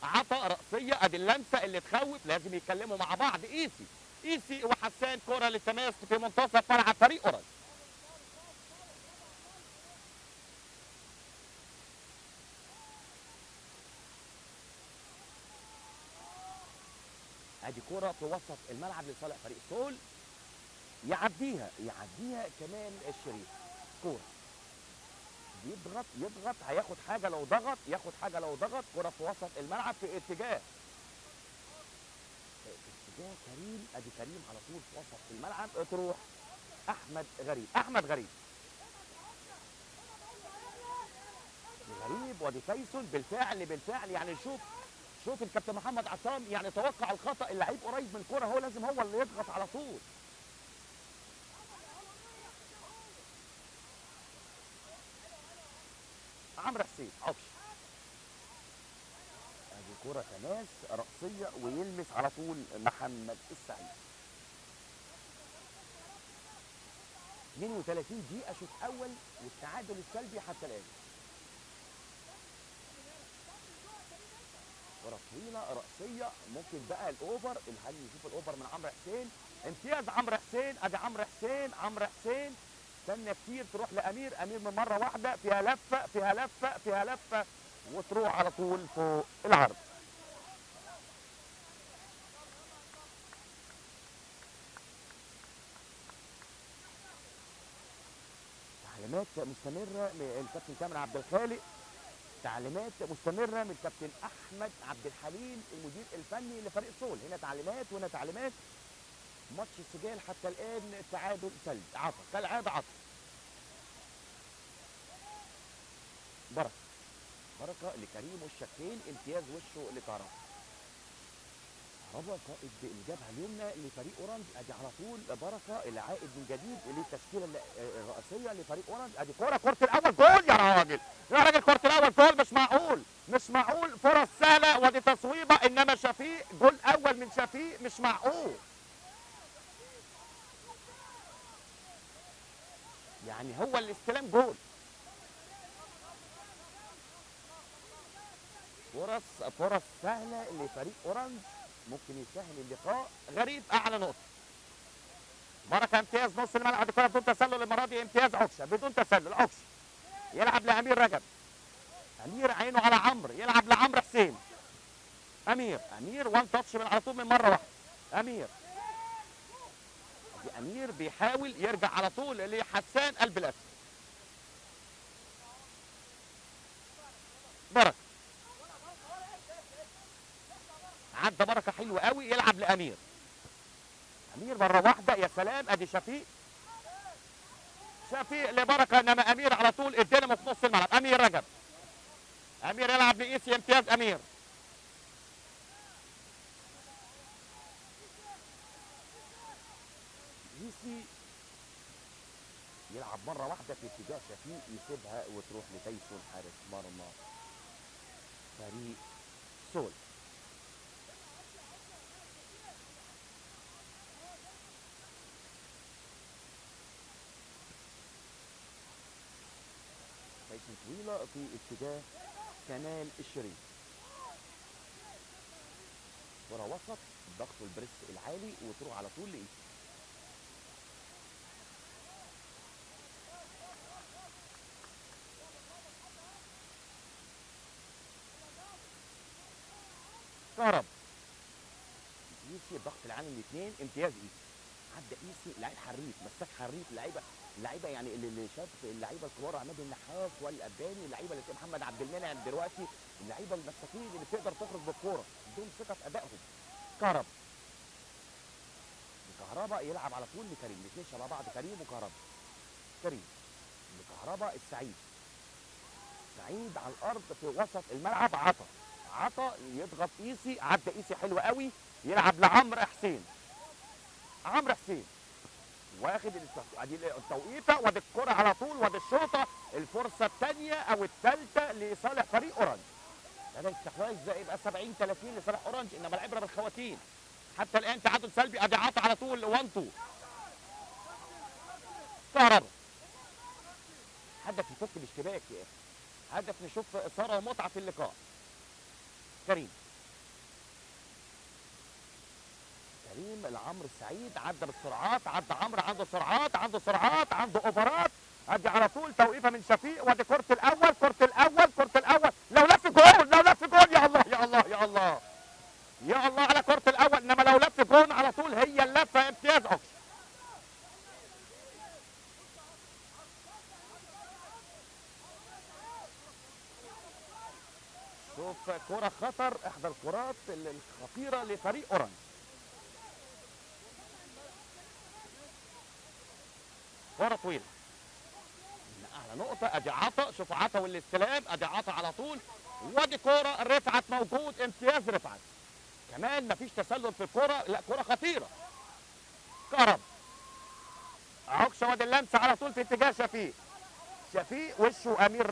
عطا رأسية، ادي اللمسة اللي تخوف، لازم يتكلموا مع بعض. ايسي وحسان، كرة للتماس في منتصف ملعب فريق اورنج. ادي كرة في وسط الملعب لصالح فريق سول، يعديها كمان الشريف. كرة يضغط هياخد حاجة لو ضغط، كرة في وسط الملعب في اتجاه كريم، ادي كريم على طول في وسط الملعب، تروح احمد غريب وادي تايسون. بالفعل يعني شوف الكابتن محمد عصام يعني توقع الخطا، اللعيب قريب من الكوره هو لازم هو اللي يضغط على طول. عمرو حسين عكش، ادي كوره تماس راسيه ويلمس على طول محمد السعيد. 32 دقيقه شوط اول والتعادل السلبي حتى الان. كرة طويلة رأسية، ممكن بقى الأوفر، هل نشوف الأوفر من عمرو حسين؟ امتياز عمرو حسين، أدي عمرو حسين استنى كتير، تروح لأمير من مرة واحدة، فيها لفة وتروح على طول فوق العرض. تعليمات مستمرة من الكابتن تامر عبد الخالق، تعليمات مستمرة من الكابتن أحمد عبد الحليم المدير الفني لفريق سول، هنا تعليمات وهنا تعليمات. ماتش السجال حتى الآن تعادل سلبي. عطا كالعادة، بركة لكريم والشكين، امتياز وشه لكهربا. كهربا قائد الجبهة اليمنى لفريق اورنج، ادي على طول بركة العائد من جديد للتشكيلة الرئيسية لفريق اورنج. ادي كرة الاول جول يا راجل، كرة الاول جول، مش معقول فرص سهلة، ودي تصويبة، انما شفيق جول اول من شفيق، مش معقول يعني، هو الاستلام جول. فرص سهله لفريق اورنج، ممكن يسهل اللقاء. غريب اعلى نقطه، بركه امتياز نص الملعب، الكره بدون تسلل المره دي، امتياز عكشه بدون تسلل، عكشه يلعب لامير رجب، امير عينه على عمرو، يلعب لعمرو حسين، امير وان تاتش من على طول من مره واحده، امير بيحاول يرجع على طول لحسان قلب الاسد، بركه عدى بركه حلو قوي، يلعب لامير، امير مره واحده، يا سلام، ادي شفيق لبركه، انما امير على طول ادينا في نص الملعب، امير رجب، امير يلعب لايسي، امتياز امير، ايسي يلعب مره واحده في اتجاه شفيق، يسيبها وتروح لتيسون حارس مرمى فريق سول. تيسون طويله في اتجاه كمال الشريف، كره وسط، ضغط البريس العالي وتروح على طول لايسي، كهرب، ايسي الضغط العالي الاثنين، امتياز ايسي، عدى ايسي، لعيب حريف، مساك حريف، اللعيبه يعني اللي شاف اللعيبه الكبار، عماد النحاس والاباني، اللعيبه اللي زي محمد عبد المنعم دلوقتي، اللعيبه المساكين اللي بتقدر تخرج بالكوره، عندهم ثقه في ادائهم. كهرب، كهربا يلعب على طول لكريم، الاثنين شبه بعض، كريم وكهربا، كريم لكهربا، سعيد على الارض في وسط الملعب، عطا يضغط ايسي، عدى ايسي حلو قوي، يلعب لعمرو حسين، واخد ادي التوقيته، وادي الكره على طول، وادي الشوطه، الفرصه الثانيه او الثالثه لصالح فريق اورنج، هذا الاستحواذ يبقى 70-30 لصالح اورنج، انما العبره بالخواتيم، حتى الان تعادل سلبي، ادي عطا على طول 1 2، كهربا، هدف يفك الاشتباك يا اخي، هدف نشوف اثاره ومتعه في اللقاء. كريم لعمرو السعيد، عدى بالسرعات، عدى عمرو، عنده سرعات، عنده اوفرات، ادي على طول توقيفه من شفيق، وادي كره الاول، لو لف جول، يا الله يا الله يا الله يا الله على كره الاول، انما لو لف جول على طول، هي اللفه، امتياز عكس. شوف كره خطر، احدى الكرات الخطيره لفريق اورنج، كره طويله من اعلى نقطه، ادي عطا، شوف عطا والاستلام، ادي عطا على طول، وادي كوره رفعت موجود، امتياز رفعت، كمان مفيش تسلل في الكوره، لا كوره خطيره، كهرب، عكشه، وادي اللمسه على طول في اتجاه شفيق وشه امير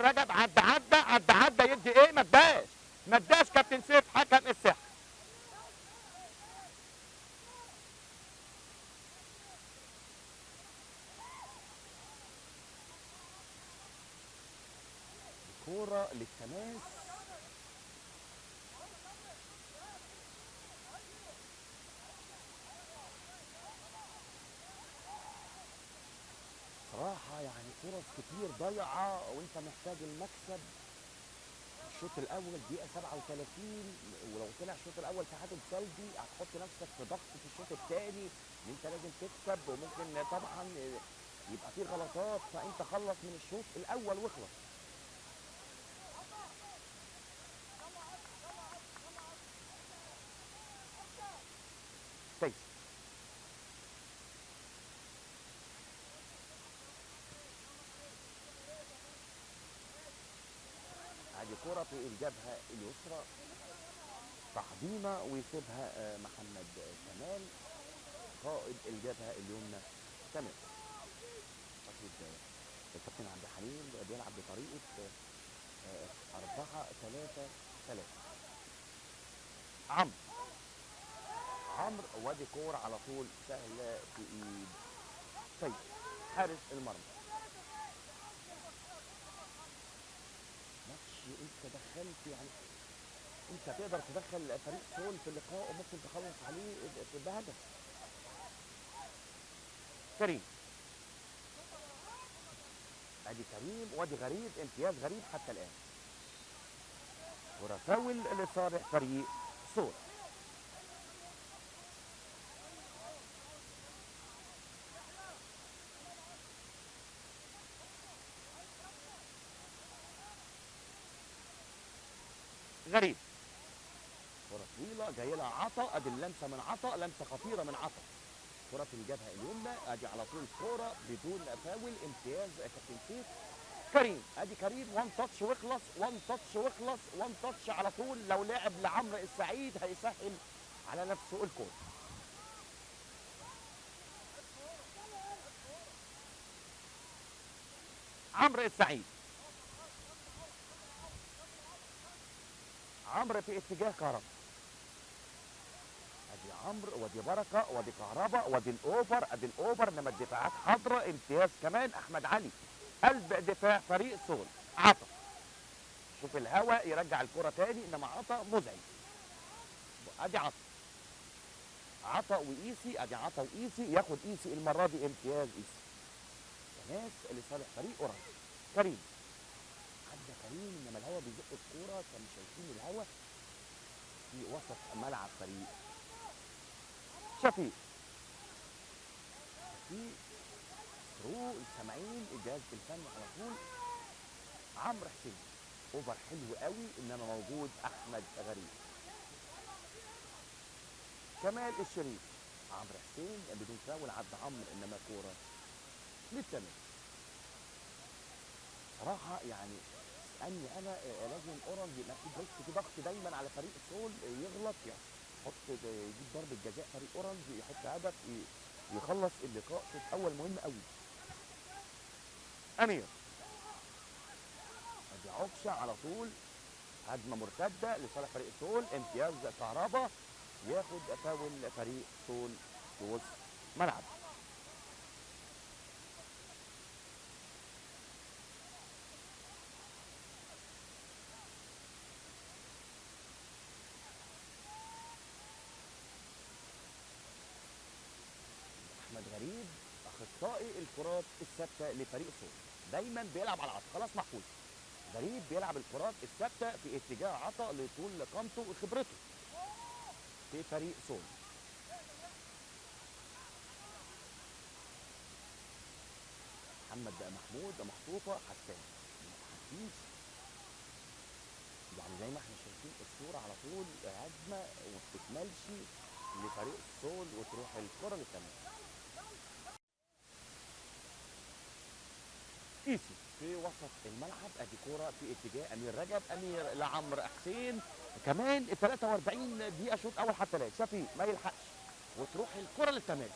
رجب، عدى يدي ايه، ما اداش كابتن سيف حكم الساحه. كوره للتماس، صراحه يعني فرص كتير ضايعه وانت محتاج المكسب. الشوط الاول دقيقه 37، ولو طلع الشوط الاول تعادل سلبي، هتحط نفسك في ضغط في الشوط الثاني ان انت لازم تكسب، وممكن طبعا يبقى في غلطات، فانت خلص من الشوط الاول واخلص. طيب، ادي كرة في الجبهة اليسرى، تحضينة ويسيبها محمد كمال قائد الجبهة اليمنى. تمام، اكيد الكابتن عبد الحليم بيلعب بطريقة 4-3-3. عمرو وادي كورة على طول سهلة في ايد طيب حارس المرمى. ماتش انت دخلت، يعني انت تقدر تدخل فريق سول في اللقاء وممكن تخلص عليه بهدف. كريم. ادي كريم وادي غريب، امتياز غريب حتى الان. كرة فاول لصالح فريق صور. غريب. كرة طويلة جاي لها عطا، ادي اللمسة من عطا، لمسة خطيرة من عطا. كرة في الجبهة اليمنى، ادي على طول كرة بدون فاول، امتياز كابتن سيف. كريم، ادي كريم، وان تاتش واخلص، وان تاتش واخلص، وان تاتش على طول. لو لعب لعمرو السعيد هيسهل على نفسه الكورة. عمرو السعيد. عمرو في اتجاه كهربا. ادي عمرو وادي بركه وادي كهربا وادي الاوفر، ادي الاوفر، انما الدفاعات حاضره، امتياز كمان احمد علي. قلب دفاع فريق سول. عطا. شوف الهوا يرجع الكره تاني، انما عطا مزعج. ادي عطا. عطا وايسي، ادي عطا وايسي، ياخد ايسي المره دي، امتياز ايسي. ناس لصالح فريق اورنج. كريم. عدى كريم، انما الهوا بيزق الكوره، كانوا شايفين الهوا في وسط ملعب فريق شفيق. شفيق ثرو، سامعين الجهاز الفني على طول. عمرو حسين اوفر حلو قوي، انما موجود احمد غريب. كمال الشريف. عمرو حسين بدون فاول، عدى عمرو، انما كوره للتمام. صراحه يعني اسالني انا، لازم اورنج يبقى في ضغط دايما على فريق سول، يغلط يحط، يجيب ضربه جزاء فريق اورنج، يحط هدف، يخلص اللقاء. شوط اول مهم قوي. امير. ادي عكشه على طول، هجمه مرتده لصالح فريق سول، امتياز كهربا، ياخد فاول فريق سول في وسط ملعب. احمد غريب اخصائي الكرات الثابته لفريق سول، دايما بيلعب على العطا، خلاص محفوظ. غريب بيلعب الكرات الثابته في اتجاه عطا لطول قامته وخبرته في فريق سول. محمد محمود محطوطه حسان، ما تحديش، يعني زي ما احنا شايفين الصوره على طول، هجمه وما بتكملش لفريق سول وتروح الكره للتمام. ايسي في وسط الملعب، ادي كوره في اتجاه امير رجب، امير لعمرو حسين. كمان 43 دقيقه شوط اول حتى الان، شفيق ما يلحقش وتروح الكره للتماس.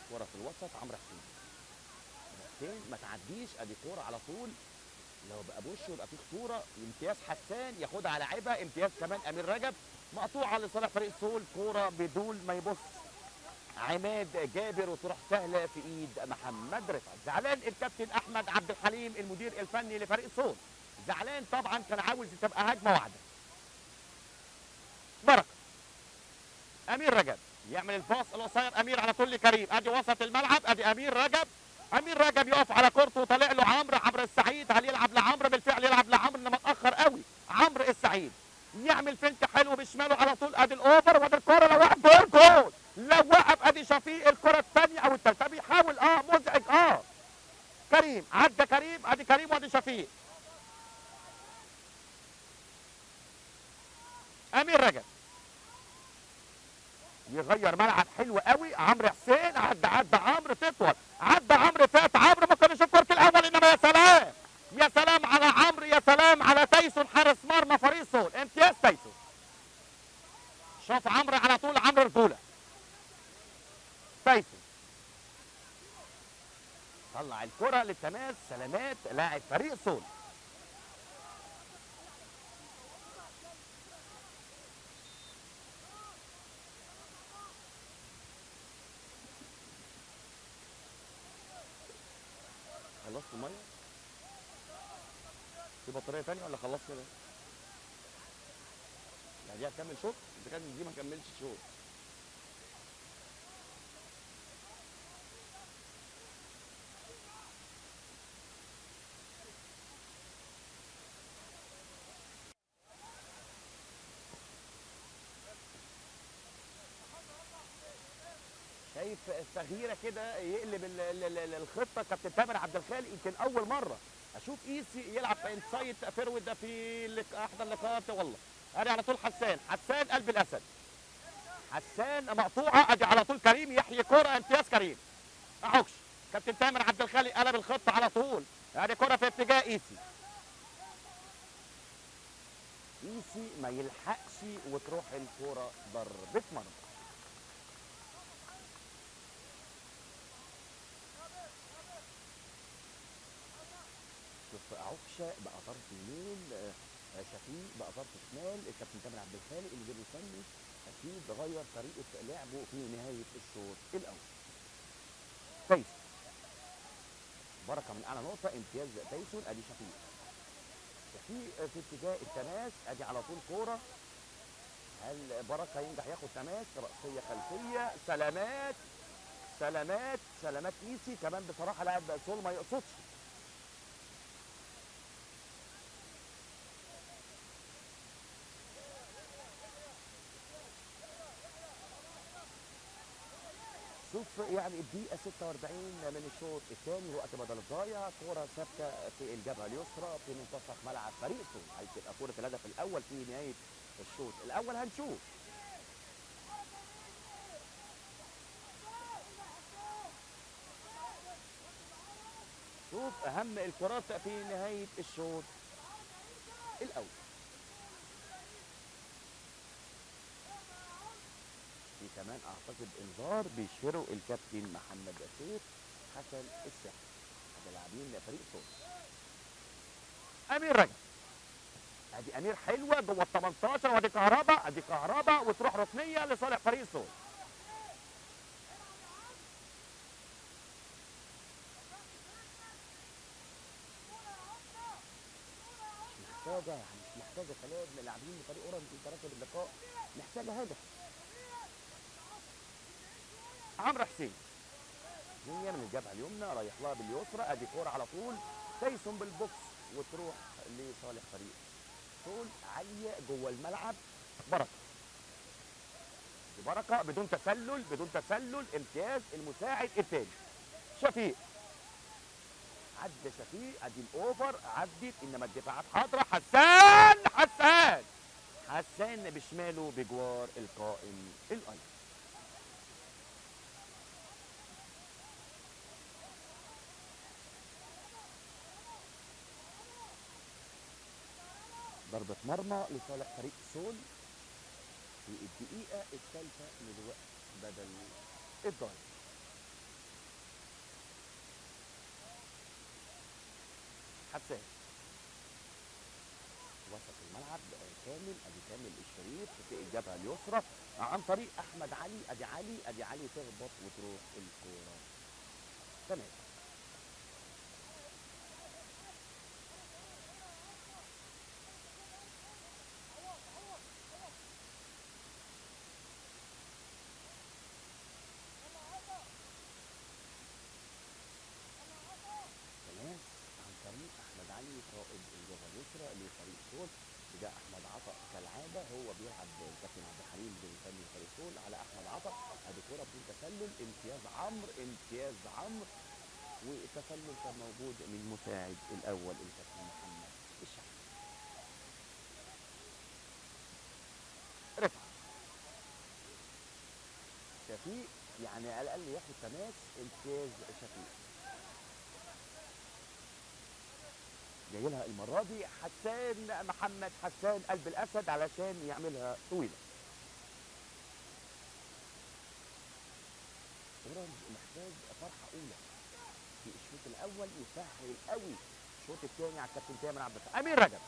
كوره في الوسط، عمرو حسين. حسين ما تعديش، ادي كوره على طول، لو بقى بوشه يبقى في خطوره، امتياز حسان ياخدها على لعيبه، امتياز كمان امير رجب، مقطوعه لصالح فريق سول، كوره بدون ما يبص عماد جابر، وتروح سهله في ايد محمد رفعت. زعلان الكابتن احمد عبد الحليم المدير الفني لفريق سول، زعلان طبعا، كان عاوز تبقى هجمه واحده. بركه. امير رجب يعمل الباص القصير، امير على طول لكريم، ادي وسط الملعب، ادي امير رجب. امير رجب يقف على كورته، وطالع له عمرو السعيد، هل يلعب لعمرو؟ بالفعل يلعب لعمرو، انما اتاخر قوي. عمرو السعيد يعمل فنت حلو بشماله على طول، ادي الاوفر، وادي الكوره، لو وقف جول جول، لو وقف ادي شفيق الكره الثانيه او الثالثه، بيحاول مزعج. كريم عدى، كريم، ادي كريم وادي شفيق. امير رجب يغير ملعب حلو قوي، عمرو حسين، عدى عمرو، تطول، عدى عمرو، فات عمرو، ممكن يشوف كرة الاول، انما يا سلام، يا سلام على عمرو، يا سلام على تايسون حارس مرمى فريق سول، امتياز تايسون. شوف عمرو على طول، عمرو رجوله. تايسون طلع الكرة للتماس، سلامات لاعب فريق سول. خلصت الميه؟ في بطاريه ثانيه ولا خلصت كده؟ يعني دي هتكمل شوط، اذا كانت دي ما كملش شوط. شايف التغييره كده يقلب الخطه كابتن تامر عبد الخالق. يمكن اول مره اشوف ايسي يلعب في انسايد فيرود ده في احدى اللقاءات والله. ادي على طول حسان قلب الاسد، حسان مقطوعه. ادي على طول كريم يحيي كره امتياز كريم. اعوكش كابتن تامر عبد الخالق قلب الخطه على طول. ادي كره في اتجاه ايسي ما يلحقش وتروح الكره ضربه مرمى. شوف عكشه بقى طرف يمين، شفيق بقى طرف شمال. الكابتن تامر عبد الخالق اللي جه يفنش اكيد غير طريقه لعبه في نهايه الشوط الاول. تايسون بركه من اعلى نقطه، امتياز تايسون. ادي شفيق في اتجاه التماس. ادي على طول كوره. هل بركه ينجح ياخد تماس؟ راسيه خلفيه. سلامات ايسي كمان بصراحه لاعب سول ما يقصدش. شوف يعني الدقيقة 46 من الشوط الثاني، وقت بدل الضايع. كورة ثابتة في الجبهة اليسرى في منتصف ملعب فريق سول. هتبقى كورة الهدف الأول في نهاية الشوط الأول. هنشوف. شوف أهم الكرات في نهاية الشوط الأول. في كمان أعتقد إنذار بيشيره الكابتن محمد سيف حسن السحر، أحد لاعبين فريق سول. أمير رجب. ادي امير حلوه جوه ال 18. وادي كهربا وتروح ركنيه لصالح فريق سول. مش محتاجه كلام. لاعبين فريق اورنج انت راكب اللقاء، محتاجه هدف. عمرو حسين هي من الجبهه اليمنى رايح لها باليسرى. ادي كوره على طول. تايسون بالبوكس وتروح لصالح فريق سول عاليه جوه الملعب. بركه بدون تسلل. امتياز المساعد الثاني شفيق. عدى شفيق. ادي الاوفر عدت، انما الدفاعات حاضره. حسان بشماله بجوار القائم الايمن. ضربة مرمى لصالح فريق سول في الدقيقة الثالثة من الوقت بدل الضايع. حسان وسط الملعب كامل. ادي كامل الشريف في الجبهة اليسرى عن طريق احمد علي. ادي علي تخبط وتروح الكورة. تمام. عن طريق احمد علي قائد الجبهه اليسرى لفريق سول. ده احمد عطا كالعاده هو بيلعب. الكابتن عبد الحليم بيفني فريق سول على احمد عطا. ادي كوره بدون تسلل. امتياز عمرو. والتسلل كان موجود من المساعد الاول الكابتن محمد الشحات. رفعت شفيق يعني على الاقل ياخد تماس. امتياز شفيق. جاي لها المره دي محمد حسان قلب الاسد علشان يعملها طويله. اورنج محتاج فرحه اولى في الشوط الاول يسهل قوي الشوط الثاني على الكابتن تامر عبد الخالق. امير رجب.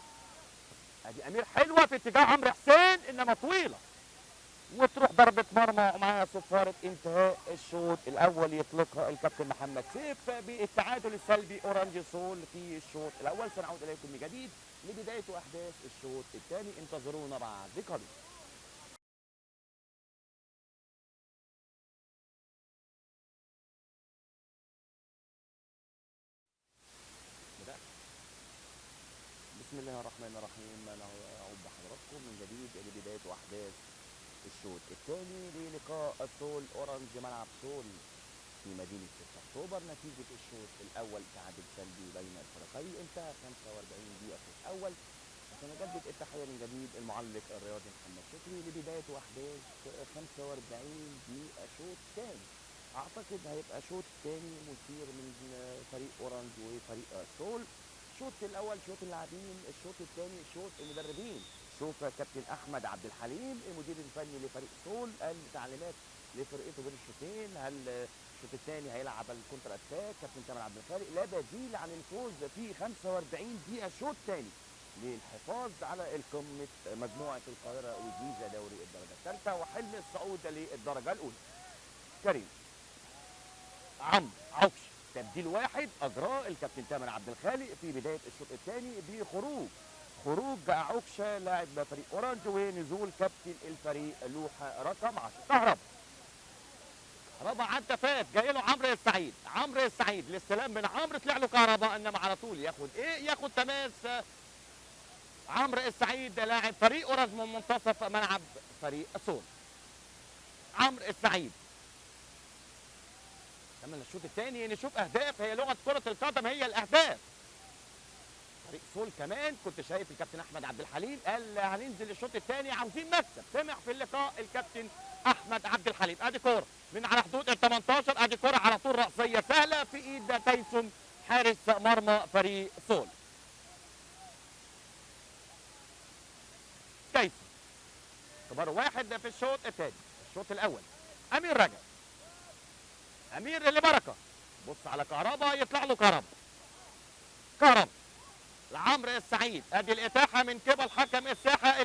ادي امير حلوه في اتجاه عمرو حسين، انما طويله وتروح ضربه مرمى مع صفاره انتهاء الشوط الاول. يطلقها الكابتن محمد سيف بالتعادل السلبي. اورنج سول في الشوط الاول. سنعود اليكم من جديد لبدايه احداث الشوط الثاني. انتظرونا بعد قليل. الله الرحمن الرحيم. نعود بحضراتكم من جديد لبداية وأحداث الشوط الثاني للقاء سول أورانج ملعب سول في مدينة 6 أكتوبر. نتيجة الشوط الأول تعادل سلبي بين الفريقين، انتهى 45 دقيقة في الأول. سنجدد التحية من جديد المعلق الرياضي محمد شكري لبداية وأحداث 45 دقيقة شوط ثاني. أعتقد هيبقى شوط ثاني مثير من فريق أورانج وفريق سول. الشوط الأول شوط اللاعبين، الشوط الثاني شوط المدربين. شوف كابتن أحمد عبد الحليم المدير الفني لفريق سول قال تعليمات لفرقته بين الشوطين. هل الشوط الثاني هيلعب الكونتر اتاك؟ كابتن تامر عبد الخالق لا بديل عن الفوز في 45 دقيقة شوط ثاني للحفاظ على القمة مجموعة القاهرة والجيزة دوري الدرجة الثالثة وحلم الصعود للدرجة الأولى. كريم عمرو عكش تبديل واحد اجراه الكابتن تامر عبد الخالق في بدايه الشوط الثاني بخروج عكشه لاعب فريق اورانج ونزول كابتن الفريق لوحه رقم 10. كهربا عدى فات جاي له عمرو السعيد للسلام من عمرو، طلع له كهربا انما على طول ياخد تماس عمرو السعيد لاعب فريق اورانج من منتصف ملعب فريق سول. عمرو السعيد كمان الشوط الثاني نشوف اهداف، هي لغه كره القدم هي الاهداف. فريق سول كمان كنت شايف الكابتن احمد عبد الحليم قال هننزل الشوط الثاني عاوزين مكسب، سمع في اللقاء الكابتن احمد عبد الحليم. ادي كوره من على حدود ال 18، ادي كوره على طول راسيه سهله في ايد تايسون حارس مرمى فريق سول. تايسون كبر واحد في الشوط الثاني. الشوط الاول امير اللي بركه بص على كهربا يطلع له كهربا لعمرو السعيد. ادي الاتاحه من قبل حكم الساحه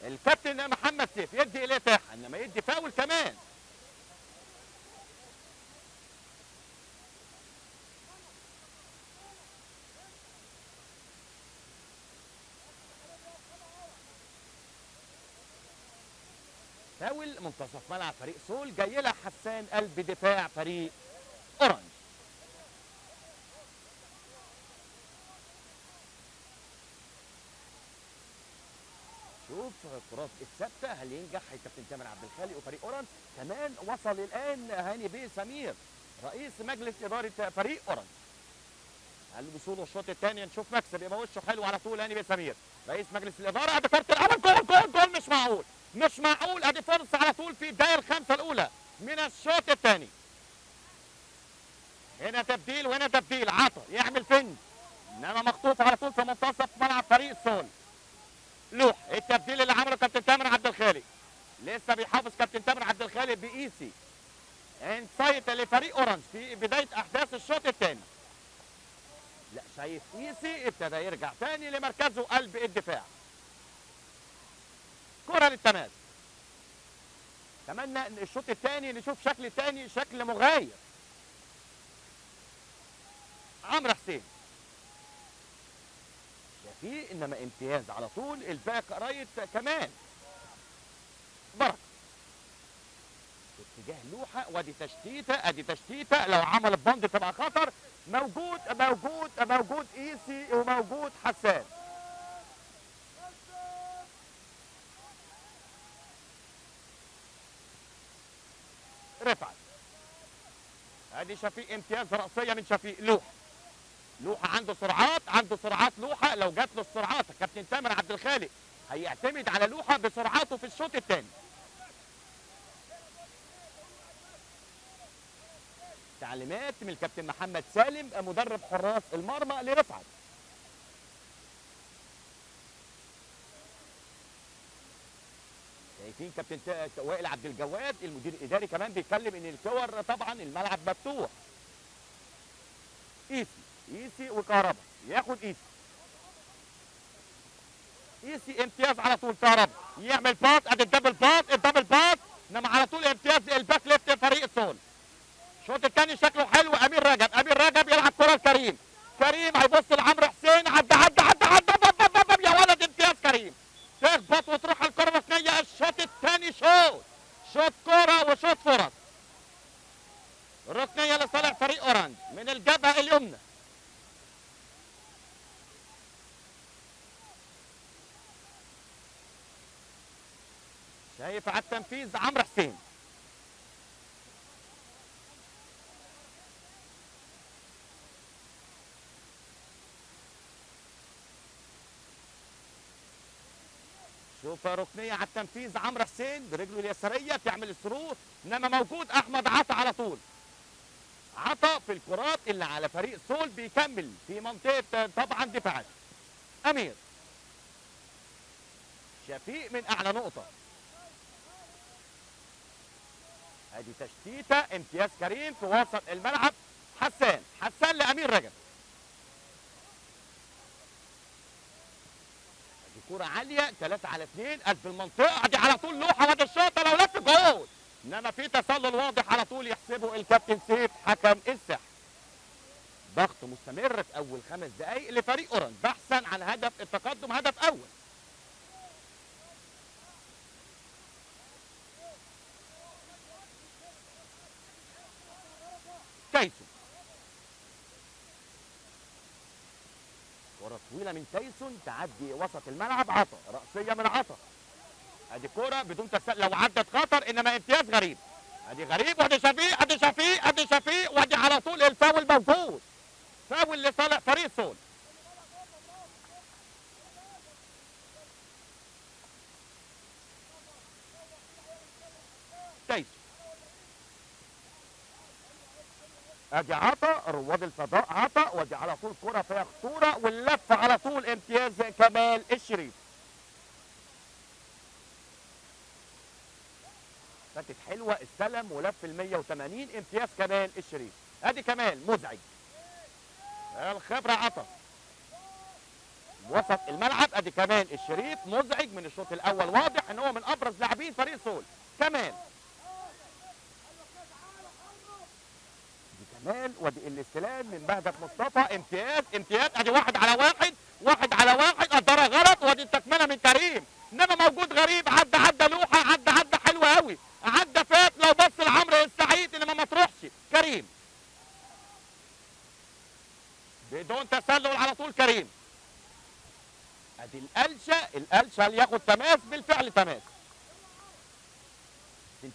الكابتن محمد سيف يدي الاتاحه انما يدي فاول كمان. فاول منتصف ملعب فريق سول، جاي لها حسان قلب دفاع فريق اورانج. شوف الكرات الثابته هل ينجح الكابتن تامر عبد الخالق وفريق اورانج. كمان وصل الان هاني بيه سمير رئيس مجلس اداره فريق اورانج. هل وصوله الشوط الثاني نشوف مكسب يبقى وشه حلو على طول. هاني بيه سمير رئيس مجلس الاداره. ادي كره الامل، جول مش معقول. ادي فرصه على طول في الدقيقه الخامسه الاولى من الشوط الثاني. هنا تبديل وهنا تبديل، عطا يعمل فن انما مخطوف على طول في منتصف ملعب فريق سول. لوح التبديل اللي عمله كابتن تامر عبد الخالق، لسه بيحافظ كابتن تامر عبد الخالق بايسي انسايت لفريق اورانج في بدايه احداث الشوط الثاني. لا شايف ايسي ابتدى يرجع ثاني لمركزه قلب الدفاع. كره للتماس. اتمنى ان الشوط الثاني نشوف شكل ثاني، شكل مغاير. عمرو حسين شايفيه انما امتياز على طول. الباك رايت كمان بركه في اتجاه لوحه، وادي تشتيته لو عمل البند تبقى خطر. موجود ايسي وموجود حسان. رفعت ادي شفيق امتياز راسيه من شفيق. لوحه عنده سرعات لوحه. لو جات له السرعات كابتن تامر عبد الخالق هيعتمد على لوحه بسرعاته في الشوط الثاني. تعليمات من الكابتن محمد سالم مدرب حراس المرمى لرفعت. شايفين كابتن وائل عبد الجواد المدير الاداري كمان بيتكلم ان الكور طبعا الملعب مفتوح. ايسي وكهربا ياخد ايسي امتياز على طول. كهربا يعمل باس، ادي الدبل باس انما على طول امتياز الباك ليفت فريق سول. الشوط الثاني شكله حلو. امير رجب يلعب كره لكريم. هيبص لعمرو حسين. عدى يا ولد امتياز كريم. تخبط وتروح الكره الركنيه. الشوط الثاني شوط كره وشوط فرص. ركنيه لصالح فريق اورانج من الجبهه اليمنى. شايف على التنفيذ عمرو حسين. شوف ركنيه على التنفيذ عمرو حسين برجله اليساريه تعمل السرور، انما موجود احمد عطا على طول. عطا في الكرات اللي على فريق سول بيكمل في منطقه طبعا دفاعات. امير شفيق من اعلى نقطه، ادي تشتيته امتياز كريم في وسط الملعب. حسان لامير رجب، ادي كوره عاليه 3 على 2 قلب المنطقه، ادي على طول لوحه وادي الشاطه لو لف جول، انما في تسلل واضح على طول يحسبه الكابتن سيف حكم الساحه. ضغط مستمر في اول 5 دقائق لفريق اورنج بحثا عن هدف التقدم، هدف اول. تايسون، كرة طويلة من تايسون تعدي وسط الملعب. عطا رأسية من عطا، ادي كرة بدون تسلل لو عدت خطر، انما امتياز غريب. ادي غريب وادي شفيق وادي على طول الفاول موجود، فاول لصالح فريق سول. تايسون، ادي عطا رواد الفضاء عطا، وادي على طول كرة فيها خطورة واللف على طول امتياز كمال الشريف. فاتت حلوة استلم ولف ال 180 امتياز كمال الشريف. ادي كمال مزعج، الخبرة عطا وسط الملعب. ادي كمال الشريف مزعج من الشوط الاول، واضح ان هو من ابرز لاعبين فريق سول. كمال وادي الاستلام من بهجت مصطفى. امتياز ادي 1 على 1 قدرها غلط، وادي التكمله من كريم، انما موجود غريب عدى لوحه، عدى حلوه قوي، عدى فات لو بص لعمرو السعيد انما ما تروحش. كريم بدون تسلل على طول. كريم ادي القلشه اللي ياخد تماس، بالفعل تماس.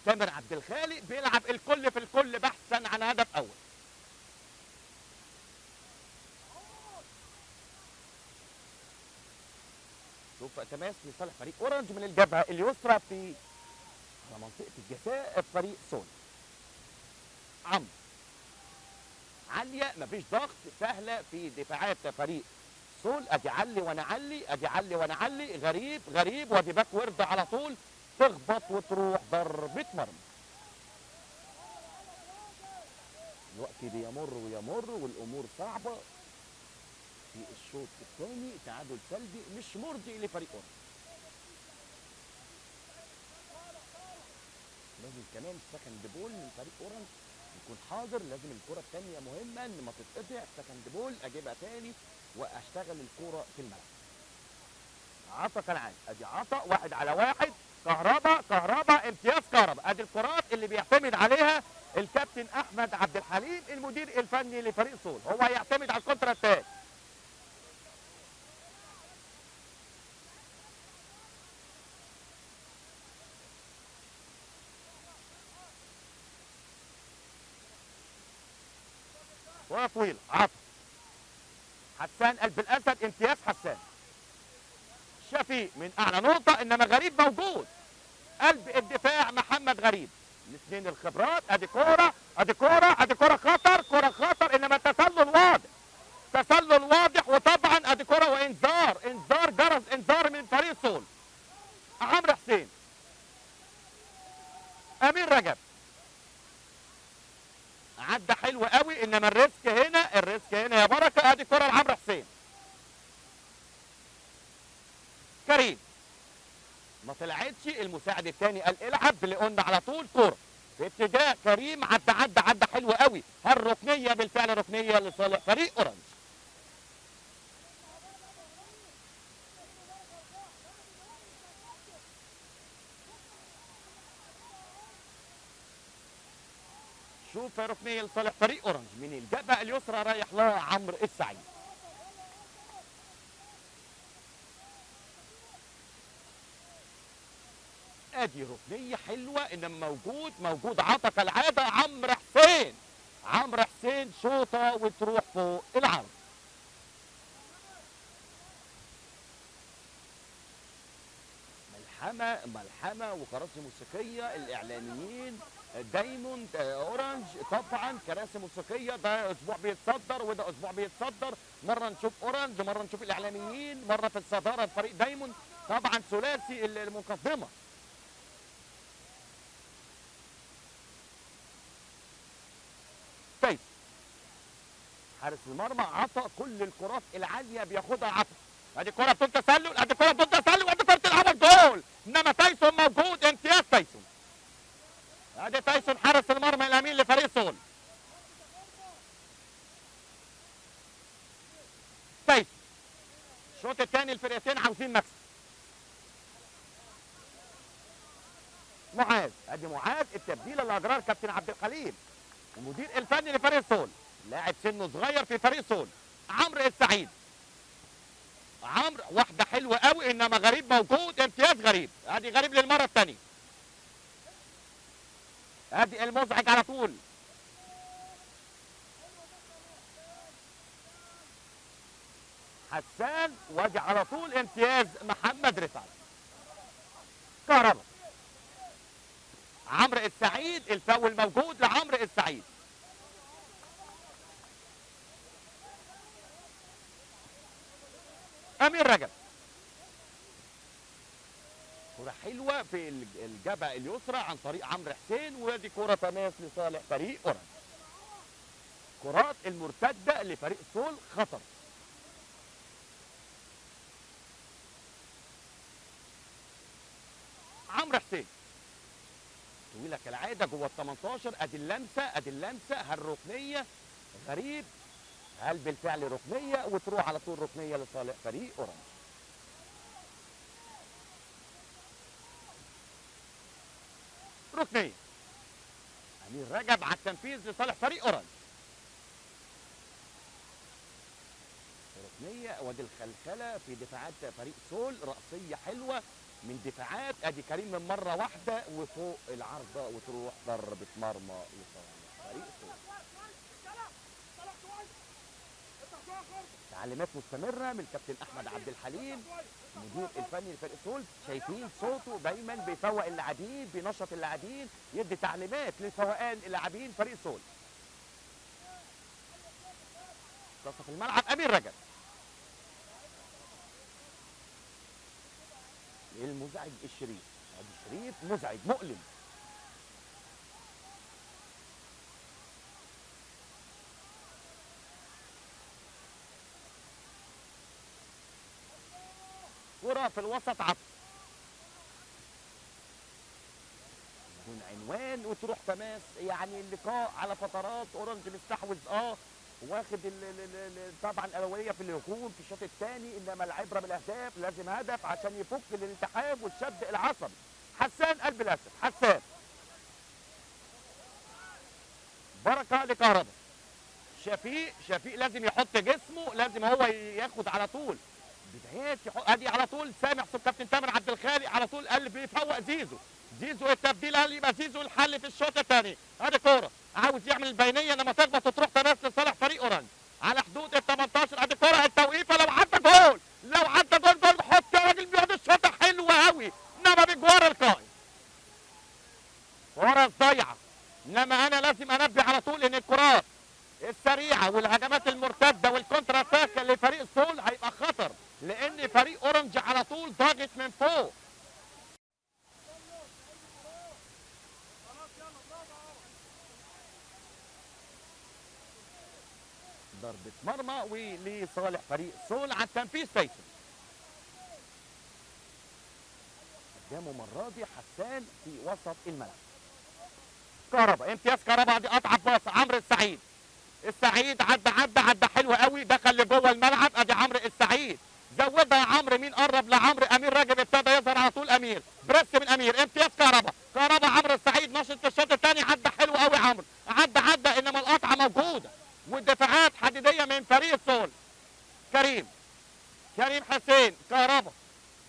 تامر عبد الخالق بيلعب الكل في الكل بحثا عن هدف اول. شوف تماس لصالح فريق اورنج من الجبهه اليسرى في على منطقه الجزاء فريق سول. عمرو عاليه مفيش ضغط، سهله في دفاعات فريق سول. ادي علي وانا علي غريب وادي باك ورد على طول تخبط وتروح ضربه مرمى. الوقت بيمر والامور صعبه في الشوط الثاني. تعادل سلبي مش مرضي لفريق اورنج. لازم كمان سكند بول من فريق اورنج يكون حاضر، لازم الكره الثانيه مهمه ان ما تتقطع. سكند بول اجيبها تاني واشتغل الكره في الملعب. عطا كالعاده، ادي عطا 1 على 1. كهربا امتياز كهربا. ادي الكرات اللي بيعتمد عليها الكابتن احمد عبد الحليم المدير الفني لفريق سول، هو هيعتمد على الكونتر اتاك. كرة طويلة عطا، حسان قلب الاسد امتياز حسان. شفيق من اعلى نقطة، انما غريب موجود قلب الدفاع محمد غريب. الاثنين الخبرات. ادي كرة خطر، انما تسلل واضح وطبعا ادي كرة وانذار جرس انذار من فريق سول. عمرو حسين، امير رجب عدى حلو قوي، انما الريسك هنا يا بركه. ادي كره لعمرو حسين. كريم ما طلعتش، المساعد الثاني قال العب اللي قلنا على طول كوره في اتجاه كريم. عدى حلو قوي. الركنيه بالفعل ركنيه لصالح فريق اورنج. شوف ركنيه لصالح فريق اورنج من الجبهه اليسرى رايح لها عمرو السعيد. ادي ركنيه حلوه انما موجود عطا كالعاده. عمرو حسين، عمرو حسين شوطه وتروح فوق العرض. ملحمه وكراسي موسيقيه. الاعلاميين دايموند اورنج طبعا كراسي موسيقيه. ده اسبوع بيتصدر وده اسبوع بيتصدر، مره نشوف اورنج مره نشوف الاعلاميين، مره في الصداره الفريق دايموند. طبعا ثلاثي المقدمه. طيب حارس المرمى عطا كل الكرات العاليه بياخدها عطا. ادي كره بدون تسلل، ادي كره بدون تسلل، ادي كره تلعبها الجول. انما تايسون موجود، امتياز تايسون. ادي تايسون حارس المرمى الامين لفريق سول. تايسون الشوط الثاني الفرقتين عاوزين مكسب. معاذ، ادي معاذ التبديل اللي اجراه الكابتن عبد الحليم المدير الفني لفريق سول، لاعب سنه صغير في فريق سول. عمرو السعيد، عمرو واحده حلوه قوي انما غريب موجود، امتياز غريب. ادي غريب للمره الثانيه. ادي المزعج على طول. حسان، وادي على طول امتياز محمد رفعت. كهربا، عمرو السعيد الفاول موجود لعمرو السعيد. امير رجب، كرة حلوة في الجبهة اليسرى عن طريق عمرو حسين، وادي كرة تماس لصالح فريق اورنج. كرات المرتدة لفريق سول خطر. عمرو حسين طويلة كالعادة جوه ال 18. ادي اللمسة هالركنية غريب. هل بالفعل ركنية؟ وتروح على طول ركنية لصالح فريق اورنج. ركنية امير رجب على التنفيذ لصالح فريق اورنج. ركنية، وادي الخلخلة في دفاعات فريق سول. رأسية حلوة من دفاعات. ادي كريم من مرة واحدة وفوق العارضة وتروح ضربة مرمى لصالح فريق سول. تعليمات مستمرة من الكابتن احمد عبد الحليم المدير الفني لفريق سول. شايفين صوته دايما بيفوق اللاعبين، بينشط اللاعبين، يدي تعليمات لفوقان اللاعبين فريق سول. منتصف الملعب امير رجب. المزعج الشريف، ادي الشريف مزعج مؤلم. كرة في الوسط عطف بدون عنوان وتروح تماس. يعني اللقاء على فترات. اورنج مستحوذ واخد طبعا الاوليه في الهجوم في الشوط الثاني، انما العبره بالاهداف. لازم هدف عشان يفك الالتحام والشد العصبي. حسان قلب الاسد، حسان بركه لكهربا. شفيق لازم يحط جسمه، لازم هو ياخد على طول بدايات. ادي على طول سامح كابتن تامر عبد الخالق على طول قلب بيفوق زيزو التبديل. هل يبقى زيزو الحل في الشوط الثاني؟ ادي كوره عاوز يعمل البينيه لما تخبط وتروح تماس لصالح فريق اورنج على حدود ال 18. ادي كوره التوقيفه، لو عدى جول، جول حط يا راجل. بيقعد الشوطه حلوه قوي انما بجوار القائم. كوره ضايعه. انما انا لازم انبه على طول ان الكرات السريعه والهجمات المرتده والكونتر اتاك لفريق سول هيبقى خطر، لان فريق اورنج على طول ضاغط من فوق. ضربة مرمى ولصالح فريق سول على التنفيذ. تايسون قدامه المره دي حسان في وسط الملعب. كهربا، امتياز كهربا. دي قطعه باص عمرو السعيد عدى حلو قوي، دخل لجوه الملعب. ادي عمرو السعيد زودها عمرو. مين قرب لعمرو؟ امير رجب ابتدى يظهر على طول. امير بريس من امير. امتياز كهربا عمرو السعيد نشط في الشوط الثاني. عدى حلو قوي عمرو، عدى انما القطعه موجوده والدفاعات حديديه من فريق سول. كريم حسين كهربا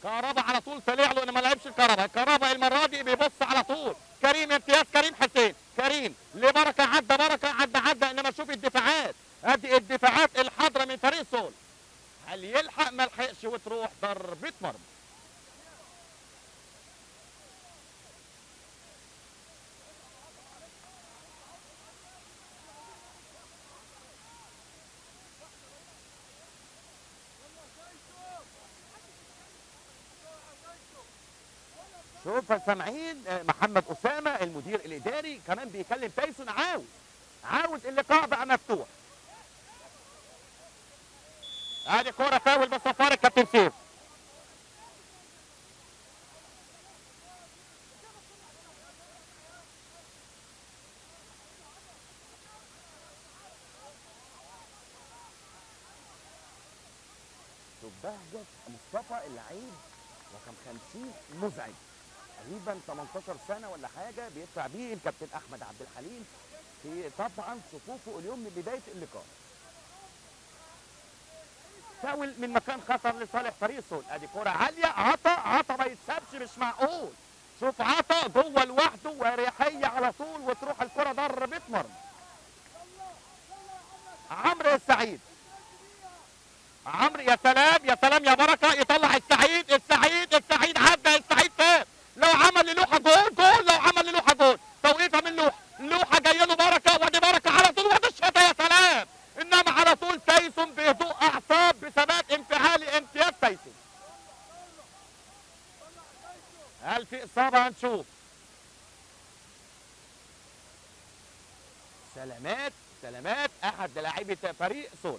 كهربا على طول طلع له انه ما لعبش الكهربا. الكهربا المره دي بيبص على طول. كريم امتياز، كريم حسين، كريم لبركه، عدى بركه، عدى، انما شوف الدفاعات، ادي الدفاعات الحاضره من فريق سول. هل يلحق؟ ما لحقش وتروح ضربه مرمى. شوف سامعين محمد اسامه المدير الاداري كمان بيكلم تايسون، عاوز اللقاء بقى مفتوح. ادي كوره فاول بصفار الكابتن سيف. شوف بهجت مصطفى اللعيب رقم 50 مزعج، تقريبا 18 سنه ولا حاجه بيدفع بيه الكابتن احمد عبد الحليم في طبعا صفوفه اليوم من بدايه اللقاء. فاول من مكان خطر لصالح فريق سول. ادي كرة عالية، عطا ما يتسابش، مش معقول. شوف عطا جوه لوحده واريحية على طول وتروح الكرة ضربة مرمى. عمرو السعيد، عمرو يا سلام يا سلام يا بركة، يطلع السعيد عدى، السعيد فات. لو عمل للوحة جول، لو عمل للوحة جول. توقيفة من لوحة جاية له بركة، وادي بركة على طول، وادي الشوطة يا سلام. انما على طول تايسون بهدوء اعصاب بثبات انفعالي امتياز تايسون. هل في اصابة؟ هنشوف. سلامات احد لاعبي فريق سول.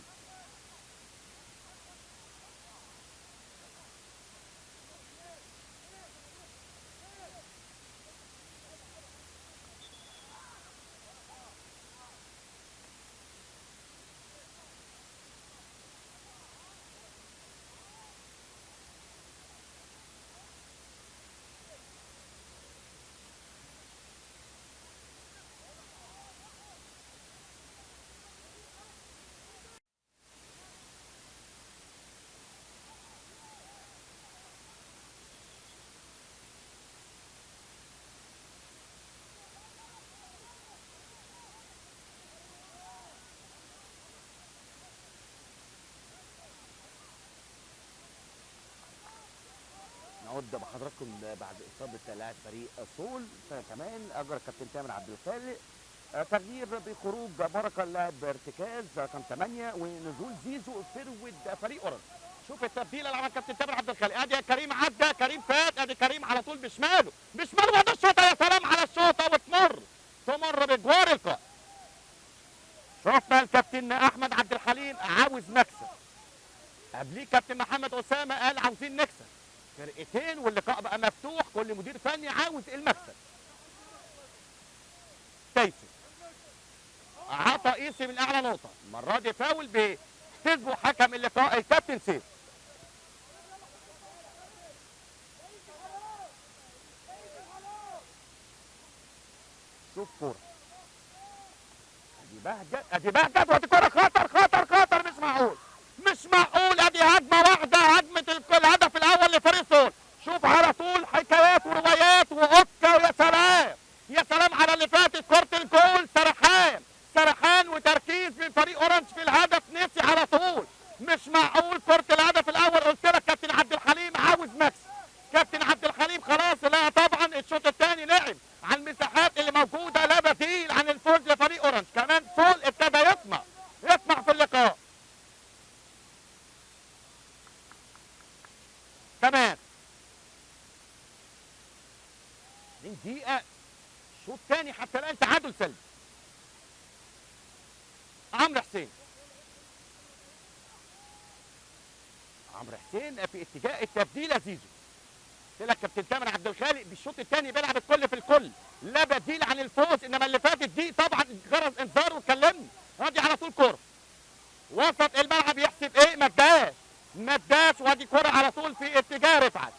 نعود بحضراتكم بعد اصابه لاعب فريق سول. كمان اجرى الكابتن تامر عبد الخالق تغيير بخروج بركه اللاعب ارتكاز رقم 8 ونزول زيزو فرود فريق اورنج. شوف التبديل اللي عملها الكابتن تامر عبد الخالق. ادي كريم عدى، كريم فات، ادي كريم على طول بشماله، وادي الشوطه يا سلام على الشوطه وتمر بجوار القائم. شفنا الكابتن احمد عبد الحليم عاوز مكسب، قبليه كابتن محمد اسامه قال عاوزين نكسب فرقتين واللقاء بقى مفتوح، كل مدير فني عاوز المكسب. تايسون عطى قيسي من اعلى نقطه، المره دي فاول بيحتسبه حكم اللقاء الكابتن سيف. شوف كوره، ادي بهجت وادي كوره خطر، مش معقول، ادي هجمه واحده، هجمه الهدف الاول لفريق سول. شوف على طول حكايات وروايات واوكا، ويا سلام يا سلام على اللي فاتت، كره الجول سرحان وتركيز من فريق اورنج في الهدف، نسي على طول. مش معقول كره الهدف الاول. قلت لك كابتن عبد الحليم عاوز مكسب، كابتن عبد الحليم خلاص. لا طبعا الشوط الثاني لعب على المساحات اللي موجوده، لا بديل عن الفوز لفريق اورنج. كمان سول ابتدى يطمع في اللقاء. كمان 2 دقيقة شوط ثاني حتى الآن تعادل سلبي. عمرو حسين في اتجاه التبديل. زيزو قلت لك كابتن تامر عبد الخالق بالشوط الثاني بيلعب الكل في الكل، لا بديل عن الفوز. انما اللي فاتت دي طبعا جرس انذار وكلمني. ادي على طول كوره وسط الملعب، يحسب ايه؟ ما اداش، وادي كوره على طول في اتجاه رفعت.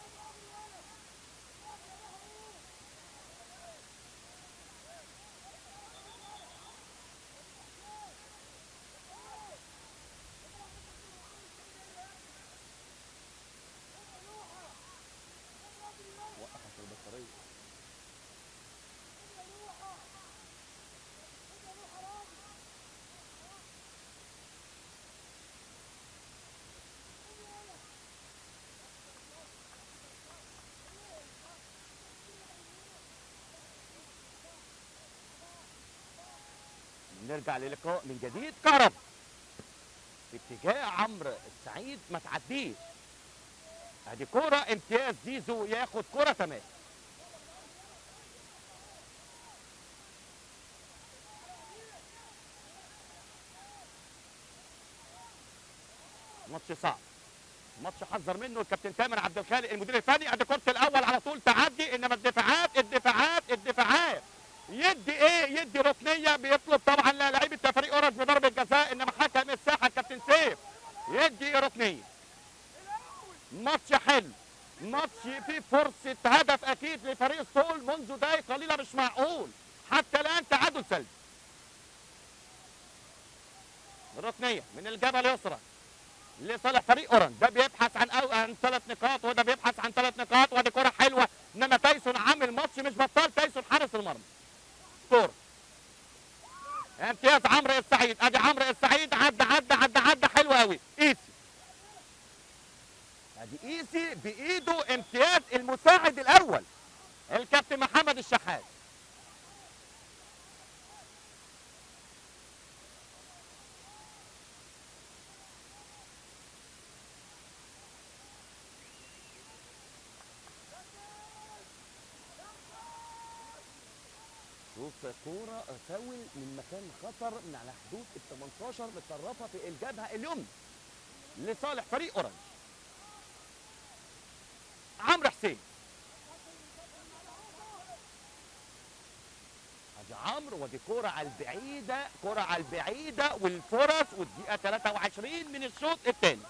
ونرجع للقاء من جديد. كهرب في اتجاه عمرو السعيد، ما تعديش. ادي كوره امتياز، زيزو ياخد كوره تمام. ماتش صعب، ماتش حذر منه الكابتن تامر عبد الخالق المدير الفني. ادي كره الاول على طول تعدي، انما الدفاعات الدفاعات الدفاعات يدي ايه؟ يدي ركنيه. بيطلب طبعا لعيبه فريق اورنج بضربه جزاء، انما حكم الساحه الكابتن سيف يدي ركنيه. ماتش حلو، ماتش فيه فرصه هدف اكيد لفريق الصول منذ دقائق قليله، مش معقول حتى الان تعادل سلبي. ركنيه من الجبهه اليسرى لصالح فريق اورنج، ده بيبحث عن 3 نقاط وده بيبحث عن 3 نقاط. وادي كره حلوه، انما تايسون عامل ماتش مش بطال. تايسون حارس المرمى. كوره امتياز عمرو السعيد. ادي عمرو السعيد عدى حلو قوي. ايسي، ادي ايسي بايده امتياز المساعد الاول الكابتن محمد الشحات. شوف كوره فاول من مكان خطر من على حدود ال 18 متطرفه في الجبهه اليمنى لصالح فريق اورنج. عمرو حسين، ادي عمرو، ودي كوره على البعيده، كوره على البعيده والفرص، والدقيقه 23 من الشوط الثاني.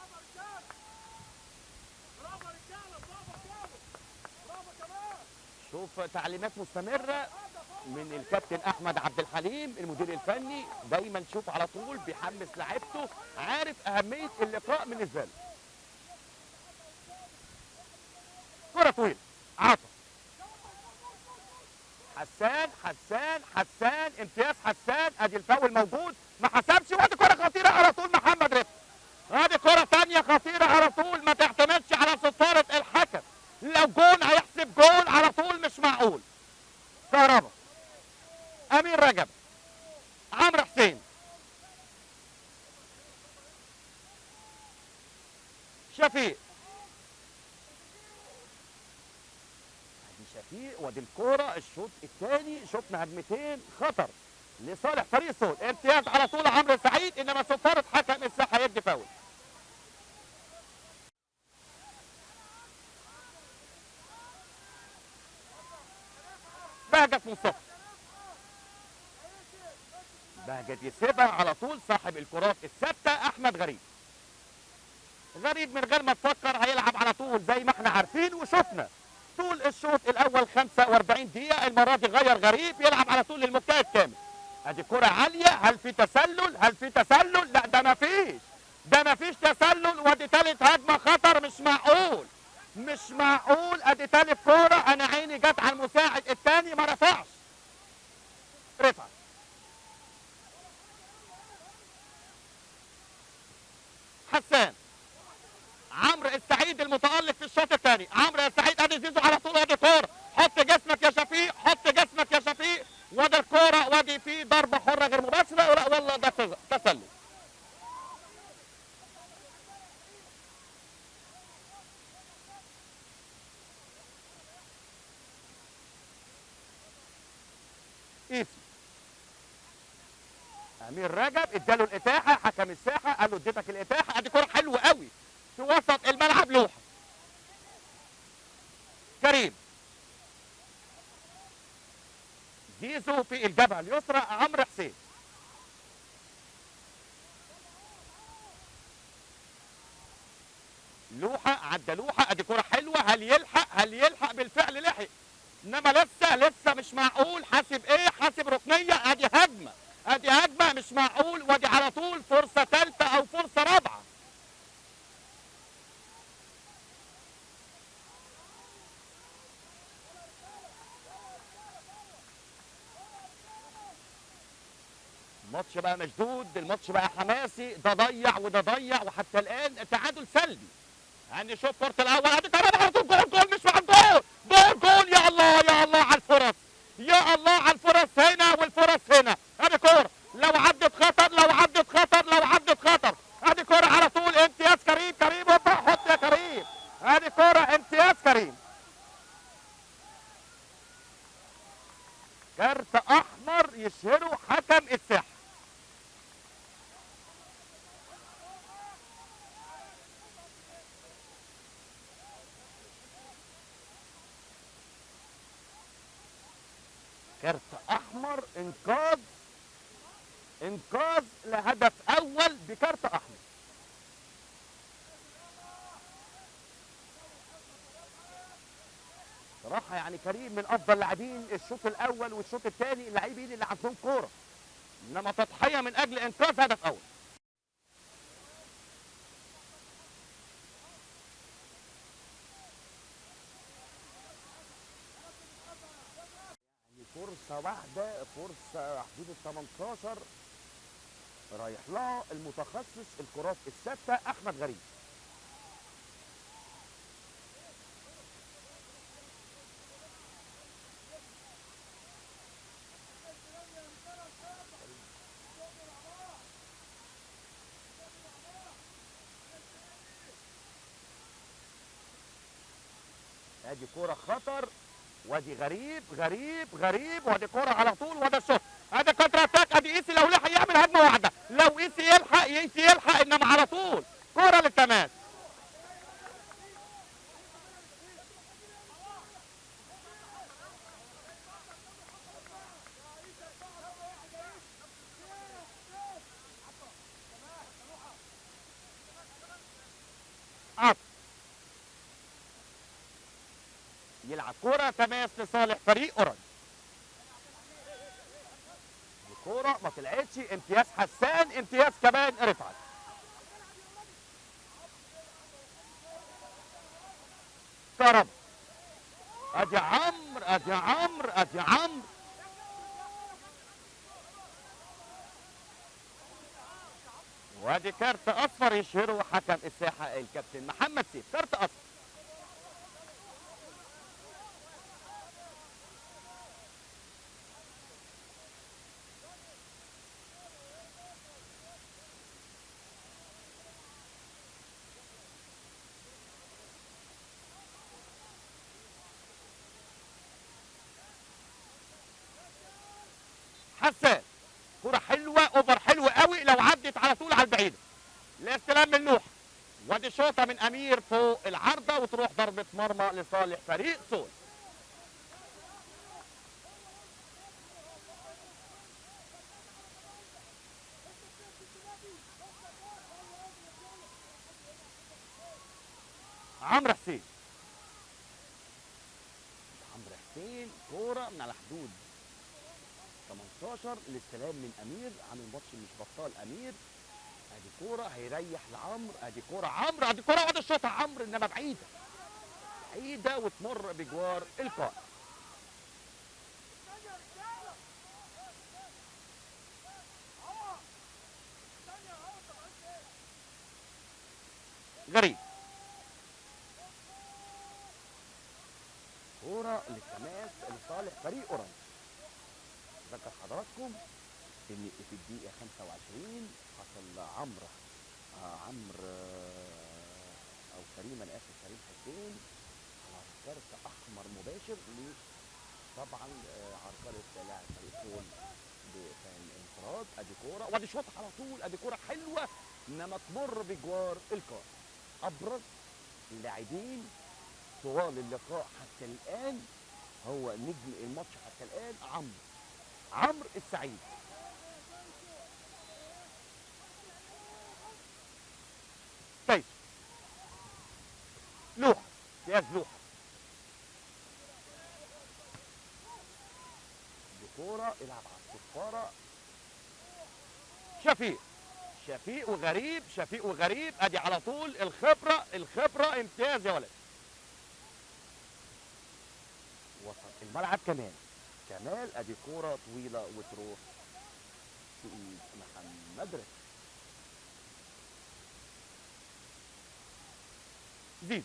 شوف تعليمات مستمره من الكابتن احمد عبد الحليم المدير الفني، دايما شوف على طول بيحمس لاعيبته، عارف اهميه اللقاء بالنسبه له. كره طويله عطا حسان امتياز حسان. ادي الفاول موجود، ما حسبش. وادي كره خطيره على طول محمد رفعت. ادي كره ثانيه خطيره على طول، ما تعتمدش على صفاره الحكم. لو جون هيحسب جول على طول، مش معقول. كهربا، امين رجب، عمرو حسين، شفيق. ادي شفيق، وادي الكوره الشوط الثاني شفنا هجمتين خطر لصالح فريق الصول. امتياز على طول عمرو سعيد، انما صفاره حكم الساحه يدي فاول. بهجت مصطفى، بهجت يسيبها على طول. صاحب الكرات الثابته احمد غريب. غريب من غير ما تفكر هيلعب على طول زي ما احنا عارفين وشفنا طول الشوط الاول 45 دقيقه. المره دي غير غريب، يلعب على طول للمجتهد كامل. ادي كره عاليه، هل في تسلل؟ هل في تسلل؟ لا، ده ما فيش تسلل. وادي ثالث هجمه خطر، مش معقول. ادي ثالث كوره، انا عيني جت على المساعد الثاني ما رفعش. رفع حسان، عمرو السعيد المتألق في الشوط الثاني. عمرو السعيد، ادي زيزو على طول. ادي كوره، حط جسمك يا شفيق، حط جسمك يا شفيق. وادي الكوره، وادي في ضربه حره غير مباشره. لا والله ده تسلل. ايسي، امير رجب اداله الاتاحه، حكم الساحه قال له اديتك الاتاحه. ادي كوره حلوه قوي في وسط الملعب. لوحه كريم، زيزو في الجبهه اليسرى، عمرو حسين. لوحه، عدى لوحه. ادي كوره حلوه، هل يلحق؟ بالفعل لحق، انما لسه مش معقول. حاسب ايه؟ حاسب ركنيه. ادي هجمه مش معقول. وادي على طول فرصه ثالثه او فرصه رابعه. الماتش بقى مشدود، الماتش بقى حماسي، ده ضيع وده ضيع، وحتى الان التعادل سلبي. يعني شوف كرة الاول، ادي كمان على طول جول مش مع الجول. جول. يا الله على الفرص، يا الله على الفرص هنا والفرص هنا. ادي لو عدت خطر، لو عدت خطر، لو عدت خطر. ادي كرة على طول، امتياز كريم، كريم هوبا حط يا كريم. ادي كرة امتياز كريم. كارت احمر يشهره حكم الساحة. كارت احمر، انقاذ، انقاذ لهدف اول بكارت احمر. صراحة يعني كريم من افضل لاعبين الشوط الاول والشوط الثاني، اللاعبين اللي عندهم كورة، انما تضحية من اجل انقاذ هدف اول. فرصة واحدة، فرصة حدود ال 18 رايح لها المتخصص الكرات الثابتة احمد غريب. ادي كرة خطر، وادي غريب غريب غريب، وادي كرة على طول، وادي الشوط، ادي كونتر اتاك، ادي ايسي لو لحق يعمل هجمة واحدة، لو ايسي يلحق، ايسي يلحق، انما على طول كرة للتماس. عطف، يلعب كرة تماس لصالح فريق اورنج. كرة ما طلعتش، امتياز حسان، امتياز كمان رفعت. كرم، ادي عمرو، ادي عمرو، ادي عمرو. وادي كارت اصفر يشهره حكم الساحة الكابتن محمد سيف، كارت اصفر. حسان، كرة حلوة، اوفر حلو قوي، لو عدت على طول على البعيدة. الاستلام من نوح، وادي شوطة من امير فوق العارضة، وتروح ضربة مرمى لصالح فريق سول. عمرو حسين، عمرو حسين كورة من على حدود 18، الاستلام من امير، عامل ماتش مش بطال امير. ادي كورة هيريح لعمرو، ادي كورة عمرو، ادي كورة، وادي الشوطة عمرو، انما بعيدة، بعيدة وتمر بجوار القائم. غريب، كورة للتماس لصالح فريق اورنج. ذكر حضراتكم ان في الدقيقة 25 حصل عمرو او كريم، انا اسف، كريم حسين على كارت احمر مباشر طبعا عرقلة لاعب فريق سول بكان انفراد. ادي كورة، وادي شوط على طول، ادي كورة حلوة، انما تمر بجوار القائم. ابرز اللاعبين طوال اللقاء حتى الان، هو نجم الماتش حتى الان عمرو السعيد. طيب لوحة، امتياز لوحة، بكورة يلعب على الصفارة. شفيق وغريب، شفيق وغريب، ادي على طول الخبرة، الخبرة امتياز يا ولد. وسط الملعب كمان كمال، ادي كورة طويلة وتروح في ايد محمد رزق. زيزو،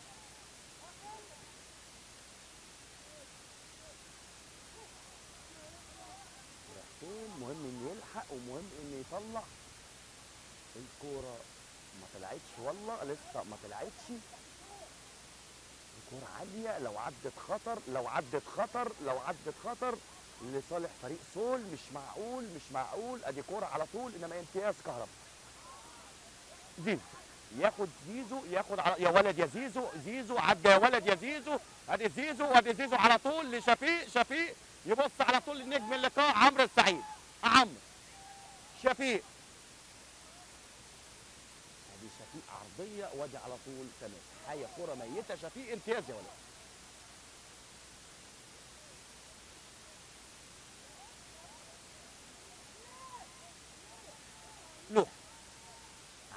حسين مهم انه يلحق، ومهم يطلع الكوره. ما طلعتش والله، لسه ما طلعتش. الكوره عاليه، لو عدت خطر، لو عدت خطر، لو عدت خطر لصالح فريق سول. مش معقول، مش معقول. ادي كوره على طول، انما امتياز كهربا. زيزو ياخد، زيزو ياخد على، يا ولد يا زيزو، زيزو عدى يا ولد يا زيزو. ادي زيزو، وادي زيزو على طول لشفيق. شفيق يبص على طول لنجم اللقاء عمرو السعيد. عمرو شفيق، ادي شفيق عرضيه، وادي على طول تمام. حاجه كوره ميته. شفيق امتياز يا ولد. لوحه،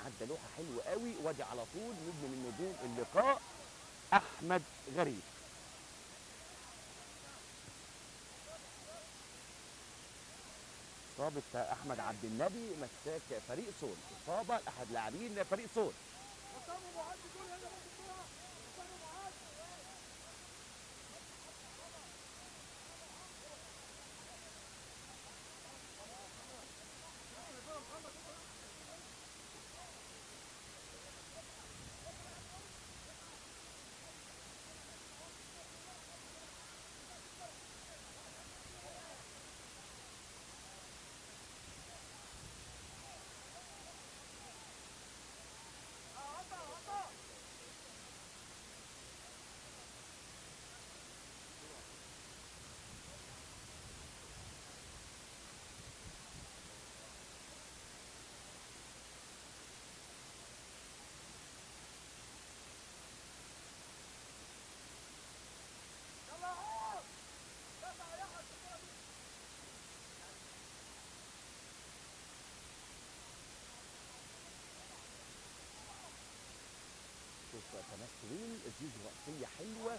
عدى لوحه حلوه قوي، وادي على طول نجم من نجوم اللقاء احمد غريب. اصابه احمد عبد النبي مساك فريق سول، اصابه لاحد لاعبين فريق سول. شوف تماس طويل، زيزو رأسية حلوة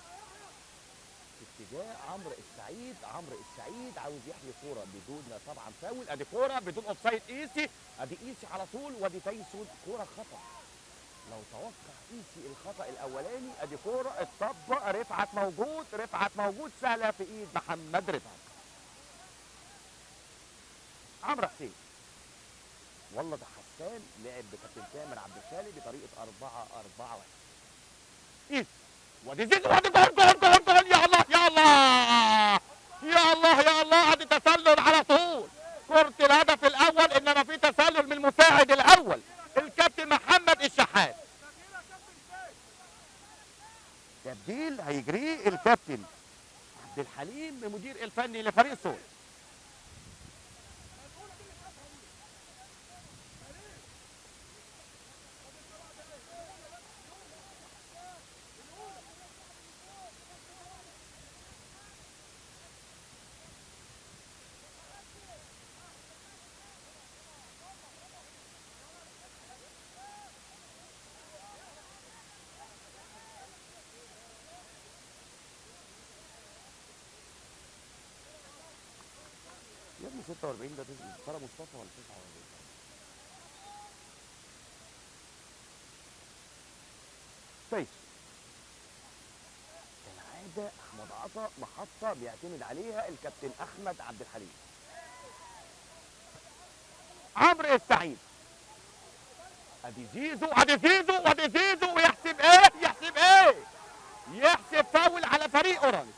في اتجاه عمرو السعيد. عمرو السعيد عاوز يحيي كورة بدون طبعا فاول. ادي كورة بدون اوفسايد ايسي. ادي ايسي على طول، وادي تايسون كورة خطأ. لو توقع ايسي الخطأ الاولاني. ادي كورة اتطبق، رفعت موجود، رفعت موجود، سهلة في ايد محمد رفعت. عمرو حسين، والله ده حسان لعب بكابتن تامر عبد الخالق بطريقة 4-4-1. ايسي، وادي زيزو، وادي جول جول جول جول. يا الله يا الله يا الله يا الله. ادي تسلل على طول. كرة الهدف الاول، انما في تسلل من المساعد الاول الكابتن محمد الشحات. تبديل هيجريه الكابتن عبد الحليم المدير الفني لفريق سول. يا ابني 46 ده ترى مصطفى ولا 49؟ كويس. كالعاده احمد عطا محطه بيعتمد عليها الكابتن احمد عبد الحليم. عمرو السعيد، ادي زيزو، ادي زيزو، ادي زيزو. ويحسب ايه؟ يحسب ايه؟ يحسب فاول على فريق اورنج.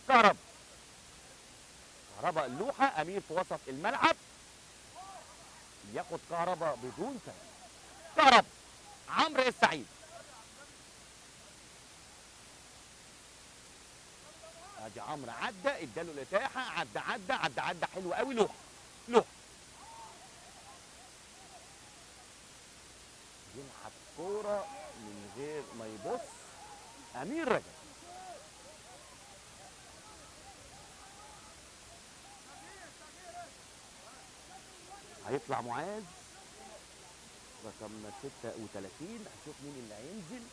كهربا، كهربا اللوحه امير في وسط الملعب، ياخد كهربا بدون فاول. كهربا، عمرو السعيد، ادي عمرو عدى، اداله الاتاحه، عدى عدى عدى عدى، حلو قوي. لوحه، لوحه يلعب كوره من غير ما يبص. امير رجب، هيطلع معاذ رقم 36. هنشوف مين اللي هينزل.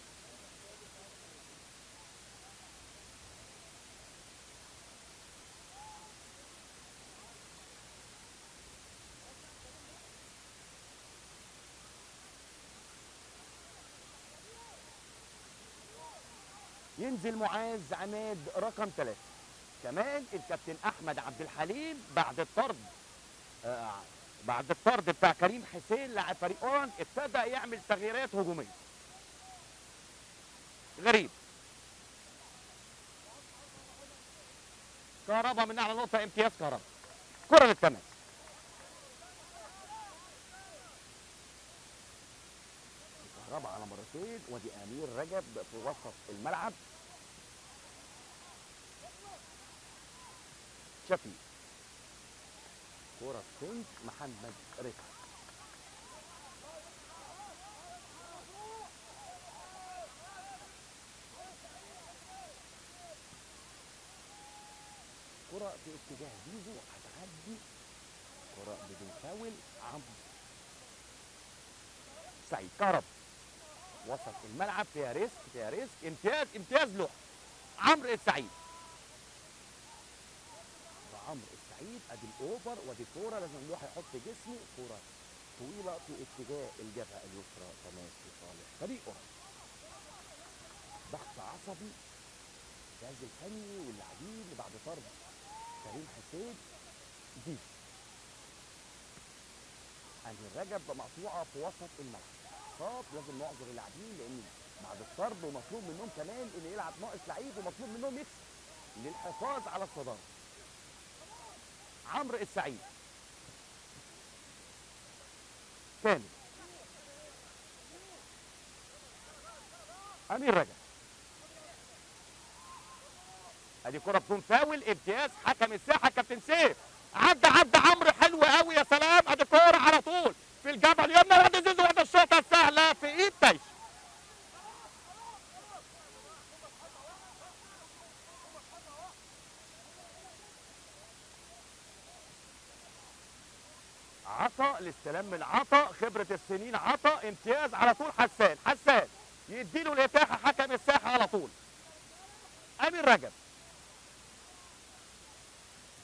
ينزل معاذ عماد رقم 3. كمان الكابتن احمد عبد الحليم بعد الطرد آه بعد الطرد بتاع كريم حسين لاعب فريق اورنج ابتدى يعمل تغييرات هجوميه. غريب. كهربا من اعلى نقطه، امتياز كهربا. كره للتماس. كهربا على مرتين، وادي امير رجب في وسط الملعب. شفيق. كره سنت محمد رفعت. كره في اتجاه زيزو هتعدي. كره بدون فاول. عمرو سعيد. كهربا وسط الملعب، فيها ريسك فيها ريسك. امتياز امتياز له عمرو السعيد. عمرو السعيد ادي الاوفر وادي كوره لازم يروح يحط جسمه. كوره طويله في اتجاه الجبهه اليسرى تماس لصالح فريق اورنج. ضغط عصبي الجهاز الفني واللاعبين بعد طرد كريم حسين. دي امير رجب مقطوعه في وسط الملعب. صاب لازم نعذر اللاعبين لان بعد الطرد ومطلوب منهم كمان ان يلعب ناقص لعيب ومطلوب منهم يكسب للحفاظ على الصداره. عمرو السعيد ثاني. امير رجب. ادي كره بدون فاول. امتياز حكم الساحه كابتن سيف. عدى عمرو حلو قوي. يا سلام. ادي كوره على طول في الجبهه اليمنى. وادي زيزو. وادي الشوطه السهله في ايد تايش. عطا الاستلام من عطا. خبره السنين عطا. امتياز على طول. حسان يديله الاتاحه حكم الساحه على طول. امير رجب.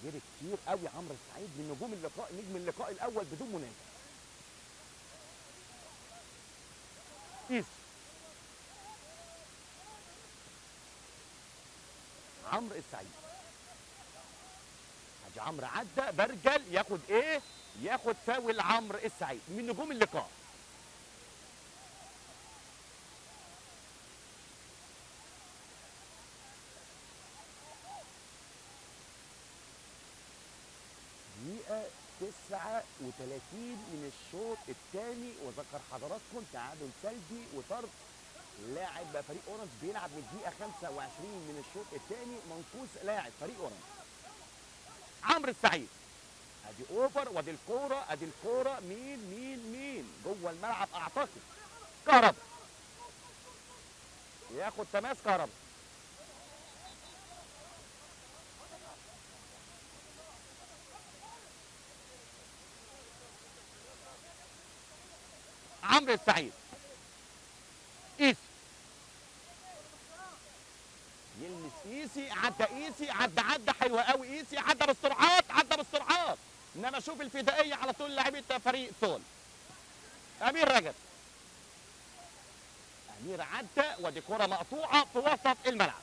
جري كتير قوي عمرو السعيد من نجوم اللقاء، نجم اللقاء الاول بدون منازع. قيس. عمرو السعيد. حاج عمرو عدى. برجل ياخد ايه؟ ياخد فاول. عمرو السعيد من نجوم اللقاء. دقيقة 39 من الشوط الثاني، وذكر حضراتكم تعادل سلبي وطرد. لاعب فريق اورنج بيلعب من الدقيقة 25 من الشوط الثاني منقوص لاعب فريق اورنج. عمرو السعيد. ادي اوفر وادي الكورة. ادي الكورة مين جوه الملعب اعتقد. كهربا ياخد تماس. كهربا. عمرو السعيد. قيسي. يلمس قيسي. عدى قيسي. عدى حلوه قوي. قيسي عدى بالسرعات. انما شوف الفدائيه على طول لاعيبه فريق سول. امير رجب. امير عدى ودي كره مقطوعه في وسط الملعب.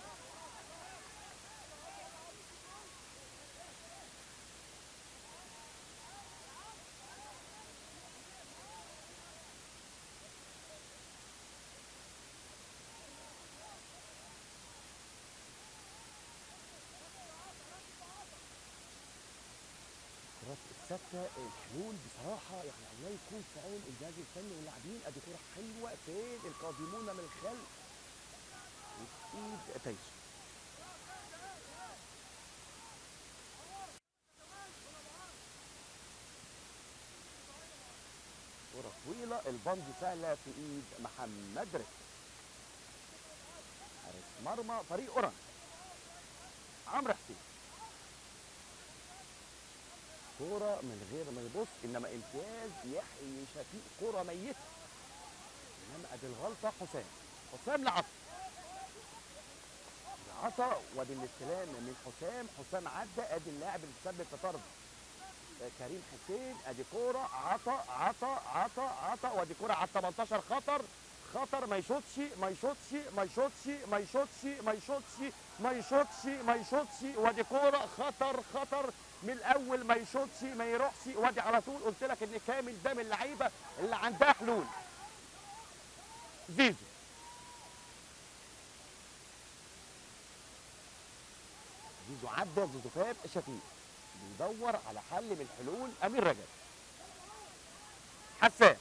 الثابته الحلول بصراحه يعني الله يكون في عون الجهاز الفني واللاعبين. ادي كره حلوه فين القادمون من الخلف وفي ايد تايسون. كره طويله. البند سهله في ايد محمد رفعت حارس مرمى فريق اورنج. عمرو حسين. كوره من غير ما يبص، انما امتياز يحيي شفيق. كوره ميته انما ادي الغلطه. حسام لعطا وادي الاستلام من حسام عدى. ادي اللاعب اللي تسبب في طرد كريم حسين. ادي كوره. عطا وادي كوره على 18. خطر، ما يشوطش ما يشوطش ما يشوطش ما يشوطش ما يشوطش ما يشوطش ما يشوطش، وادي كوره خطر خطر من الاول، ما يشوطش ما يروحش، وادي على طول قلت لك ان كامل ده من اللعيبه اللي عندها حلول. زيزو زيزو عدى، زيزو فات شفيق بيدور على حل من حلول امير رجب. حسان،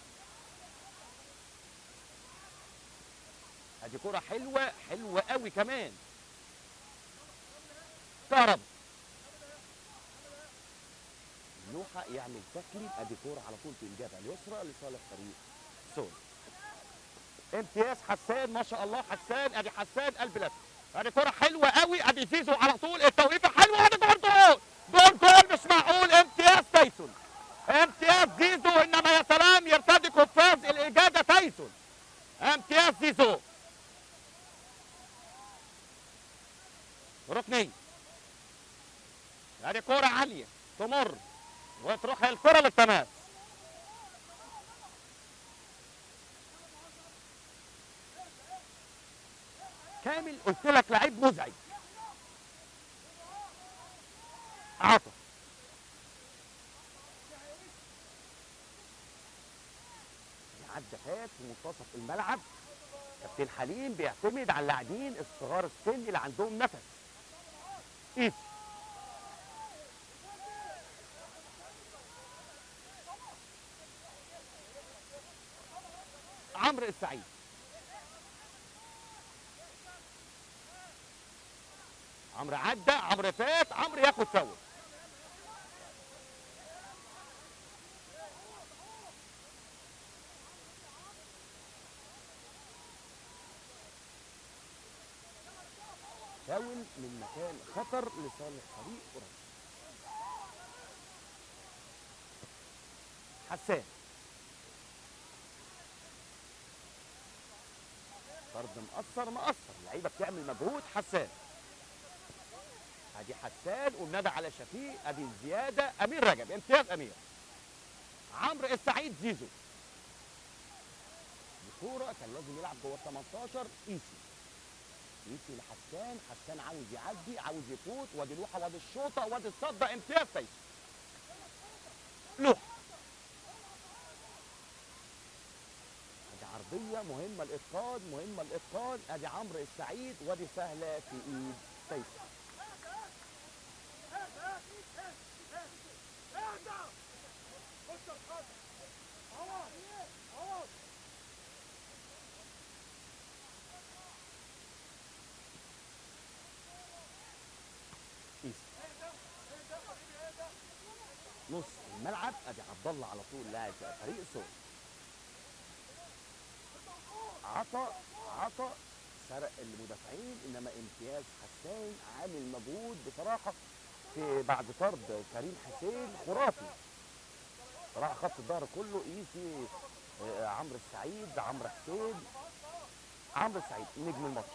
ادي كوره حلوه حلوه قوي كمان. كهربا، لوحه يعمل تكليف، ادي كوره على طول في الجبهه اليسرى لصالح فريق سول. امتياز حسان ما شاء الله، حسان ادي حسان قلب الاسد، ادي كوره حلوه قوي، ادي زيزو على طول التوقيفه حلوه، ادي جول جول جول جول مش معقول. امتياز تايسون، امتياز زيزو، انما يا سلام يرتدي قفاز الاجاده تايسون. امتياز زيزو. ركنيه، ادي كوره عاليه تمر وتروح الكره للتماس. كامل قلت لك لعيب مزعج. عطا، عدى فات في منتصف الملعب. كابتن حليم بيعتمد على اللاعبين الصغار السن اللي عندهم نفس. ايسي، عمرو السعيد، عمرو عدى، عمرو فات، عمرو ياخد فاول. فاول من مكان خطر لصالح فريق قريش. حسان، فرد مقصر اللعيبه بتعمل مجهود. حسان، ادي حسان ومنادى على شفيق، ادي الزياده امير رجب. امتياز امير. عمرو السعيد، زيزو، الكوره كان لازم يلعب جوه ال 18. ايسي لحسان، حسان عاوز يعدي عاوز يفوت، وادي لوحه وادي الشوطه وادي الصده. امتياز تايسون. لوحه، ادي عرضيه مهمه الاتقان مهمه الاتقان، ادي عمرو السعيد وادي سهله في ايد تايسون. ايسي، نص الملعب، ادي عبد الله على طول لاعب فريق سول. عطا سرق المدافعين، انما امتياز حسان عامل مجهود بصراحه في بعد طرد كريم حسين خرافي صراحه. خط الظهر كله ايسي، عمرو السعيد، عمرو حسين، عمرو السعيد نجم الماتش.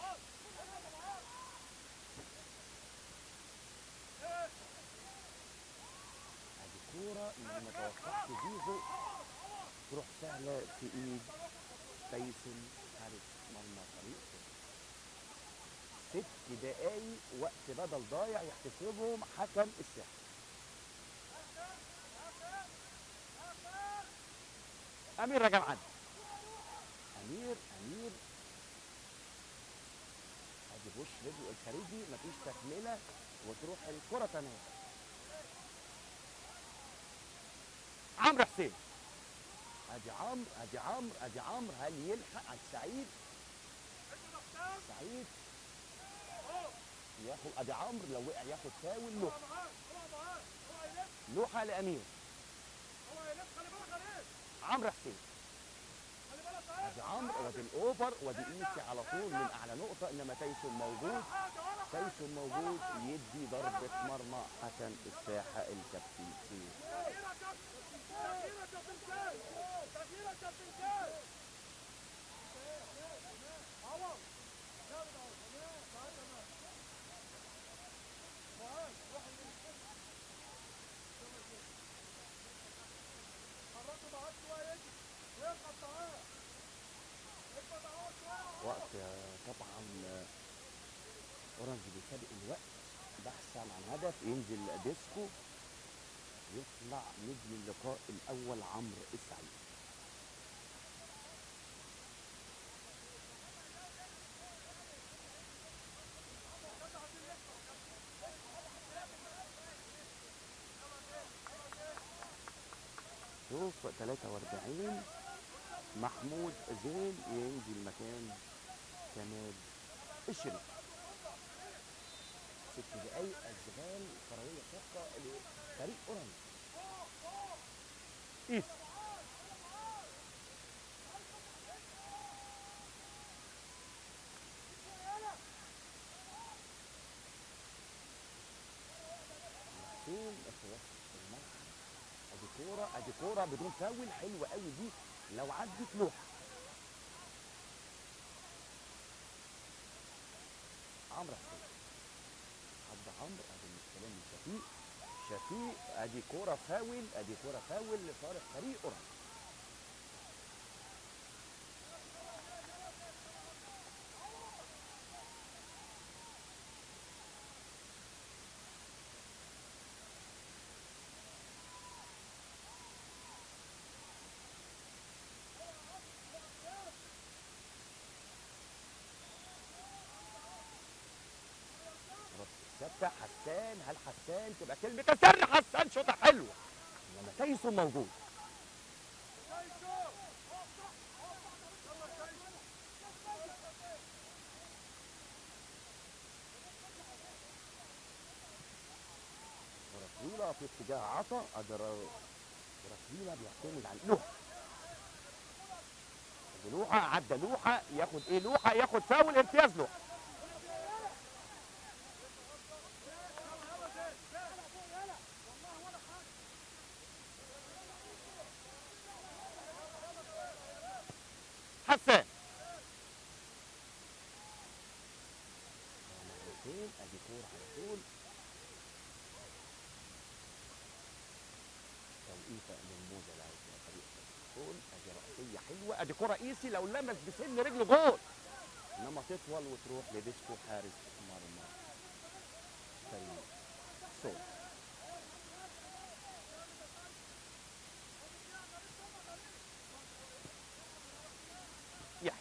ادي كوره ما توقعش زيزو تروح سهله في ايد تايسون حارس مرمى فريق. 6 دقايق وقت بدل ضايع يحتسبهم حكم الساحه. امير رجب عدى، امير ادي بوش رجله الخارجي، مفيش تكمله وتروح الكره تمام. عمرو حسين، ادي عمرو هل يلحق على السعيد؟ سعيد ياخد، ادي عمرو لو وقع ياخد فاول. لوحه لامير. عمرو حسين، ادي عمرو وادي الاوفر وادي ايسي على طول من اعلى نقطه، انما تايسون موجود يدي ضربه مرمى. حكم الساحه الكابتن سيف. اورنج بيسابق الوقت بحثا عن هدف، ينزل ديسكو، يطلع نجم اللقاء الاول عمرو السعيد. شوف 43 محمود زين ينزل مكان كمال الشريف. 6 دقايق اشغال كرويه شاقه لفريق اورنج. قيس. حسين في وسط الملعب، ادي كوره، ادي كوره بدون فاول حلوه قوي دي، لو عدت لوحه. عمرو حسين عدى عمرو، ادي الاستلام من شفيق. شفيق ادي كوره فاول، ادي كوره فاول لصالح فريق اورنج. ثابته حسان، هل حسان تبقى كلمه بتسر حسان شوطه حلوه. انما تايسون موجود. كرة طويلة في اتجاه عطا، كرة طويلة بيعتمد على لوحة. لوحه عدى لوحه، ياخد ايه لوحه؟ ياخد فاول، امتياز لوحه. حسان. مرتين، ادي كورة على طول، توقيفة للموزة لاعب فريق طول، ادي رأسية حلوة، ادي كره قيسي لو لمس بسن رجله جول. انما تطول وتروح لديسكو حارس مرمى فريق سول. يحيى.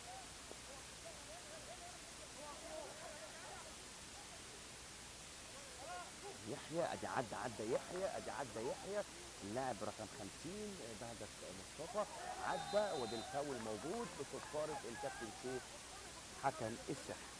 يحيى ادي عدى يحيى، ادي عدى يحيى اللاعب رقم 50 بهجت مصطفى، عدى وبالفاول موجود بصفارة الكابتن سيف حكم الساحة.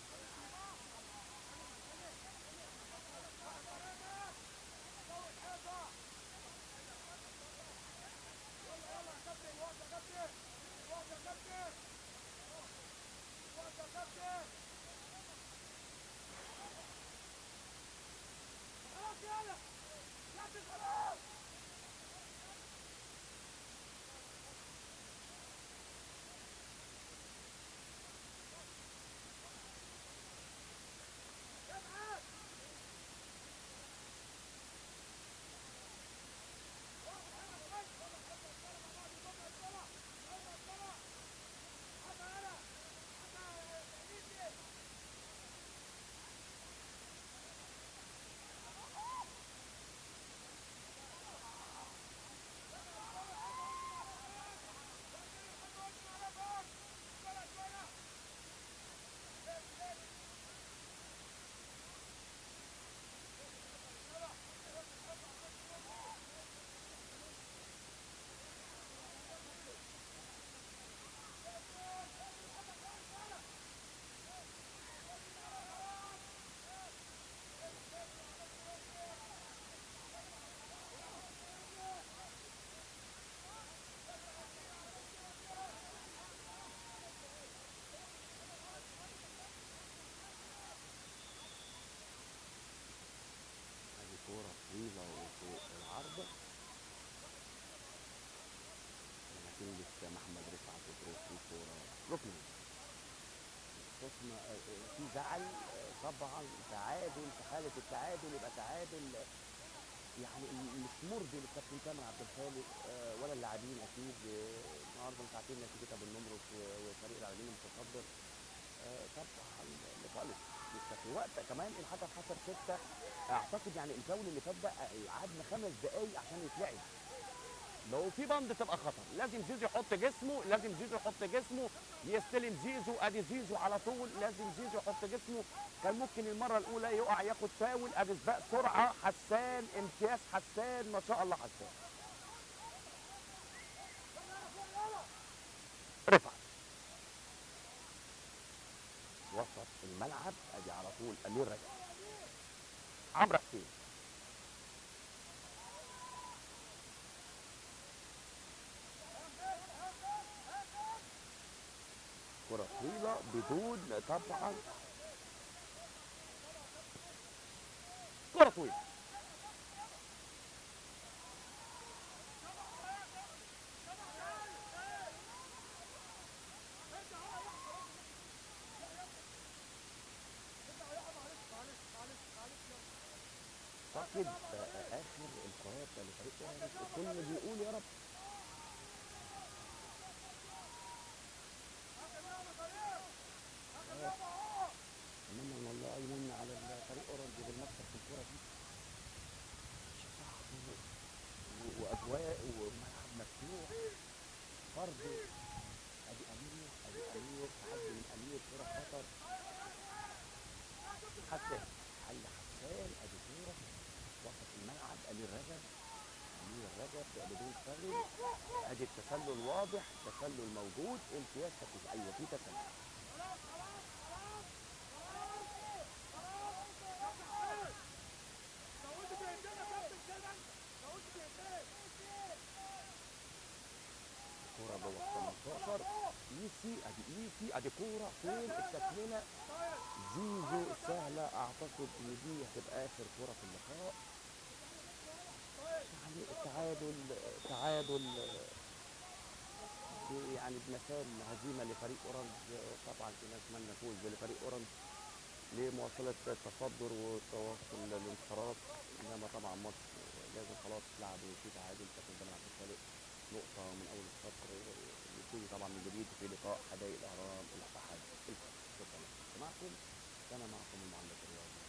ادي كورة طويلة وفوق العرض، لما تلبس محمد رفعت وتروح في كورة ركن. في زعل طبعا، تعادل، في حالة التعادل يبقى تعادل يعني مش مرضي للكابتن تامر عبد الخالق ولا اللاعبين اكيد. النهارده انتوا عارفين نتيجه ابو النمرس وفريق اللاعبين المتصدر طبعا لخالص. لسه في وقت كمان الحكم حسب 6 اعتقد، يعني الفاول اللي فات ده قعدنا 5 دقايق عشان يتلعب. لو في بند تبقى خطر، لازم زيزو يحط جسمه، لازم زيزو يحط جسمه، يستلم زيزو، ادي زيزو على طول، لازم زيزو يحط جسمه. كان ممكن المره الاولى يقع ياخد فاول، ادي سباق سرعه حسان، امتياز حسان، ما شاء الله حسان. رفعت وسط الملعب، ادي على طول امير رجب، عمرو حسين، كره طويله بدون طبعا، كره طويله. اعتقد اخر الكرات لفريق اورنج الكل بيقول يا رب. اتمنى من الله يمن على فريق اورنج بالمكسب في الكره دي. شيء صعب واجواء وملعب مفتوح، فرد، ادي امير، ادي امير، تعدي من امير، كره خطر، حسان، حل حسان، ادي كوره وسط الملعب، امير رجب، امير رجب بدون فاول، ادي التسلل واضح، تسلل موجود، امتياز تكتيك، ايوه في تسلل. كوره جوه ال 18، ايسي، ادي ايسي، ادي كوره فين التكمله، زيزو سهله، اعتقد ان دي هتبقى اخر كوره في اللقاء. يعني التعادل، تعادل يعني بمثال هزيمه لفريق اورنج. طبعا كنا نتمنى فوز لفريق اورنج لمواصله التصدر وتواصل الانتصارات، انما طبعا ماتش لازم خلاص لعب وفي تعادل، كابتن جمال عبد الخالق نقطه من اول السطر، نبتدي طبعا من جديد في لقاء حدائق الاهرام الاحد القادم. شكرا لكم، معكم كان معكم المعلق الرياضي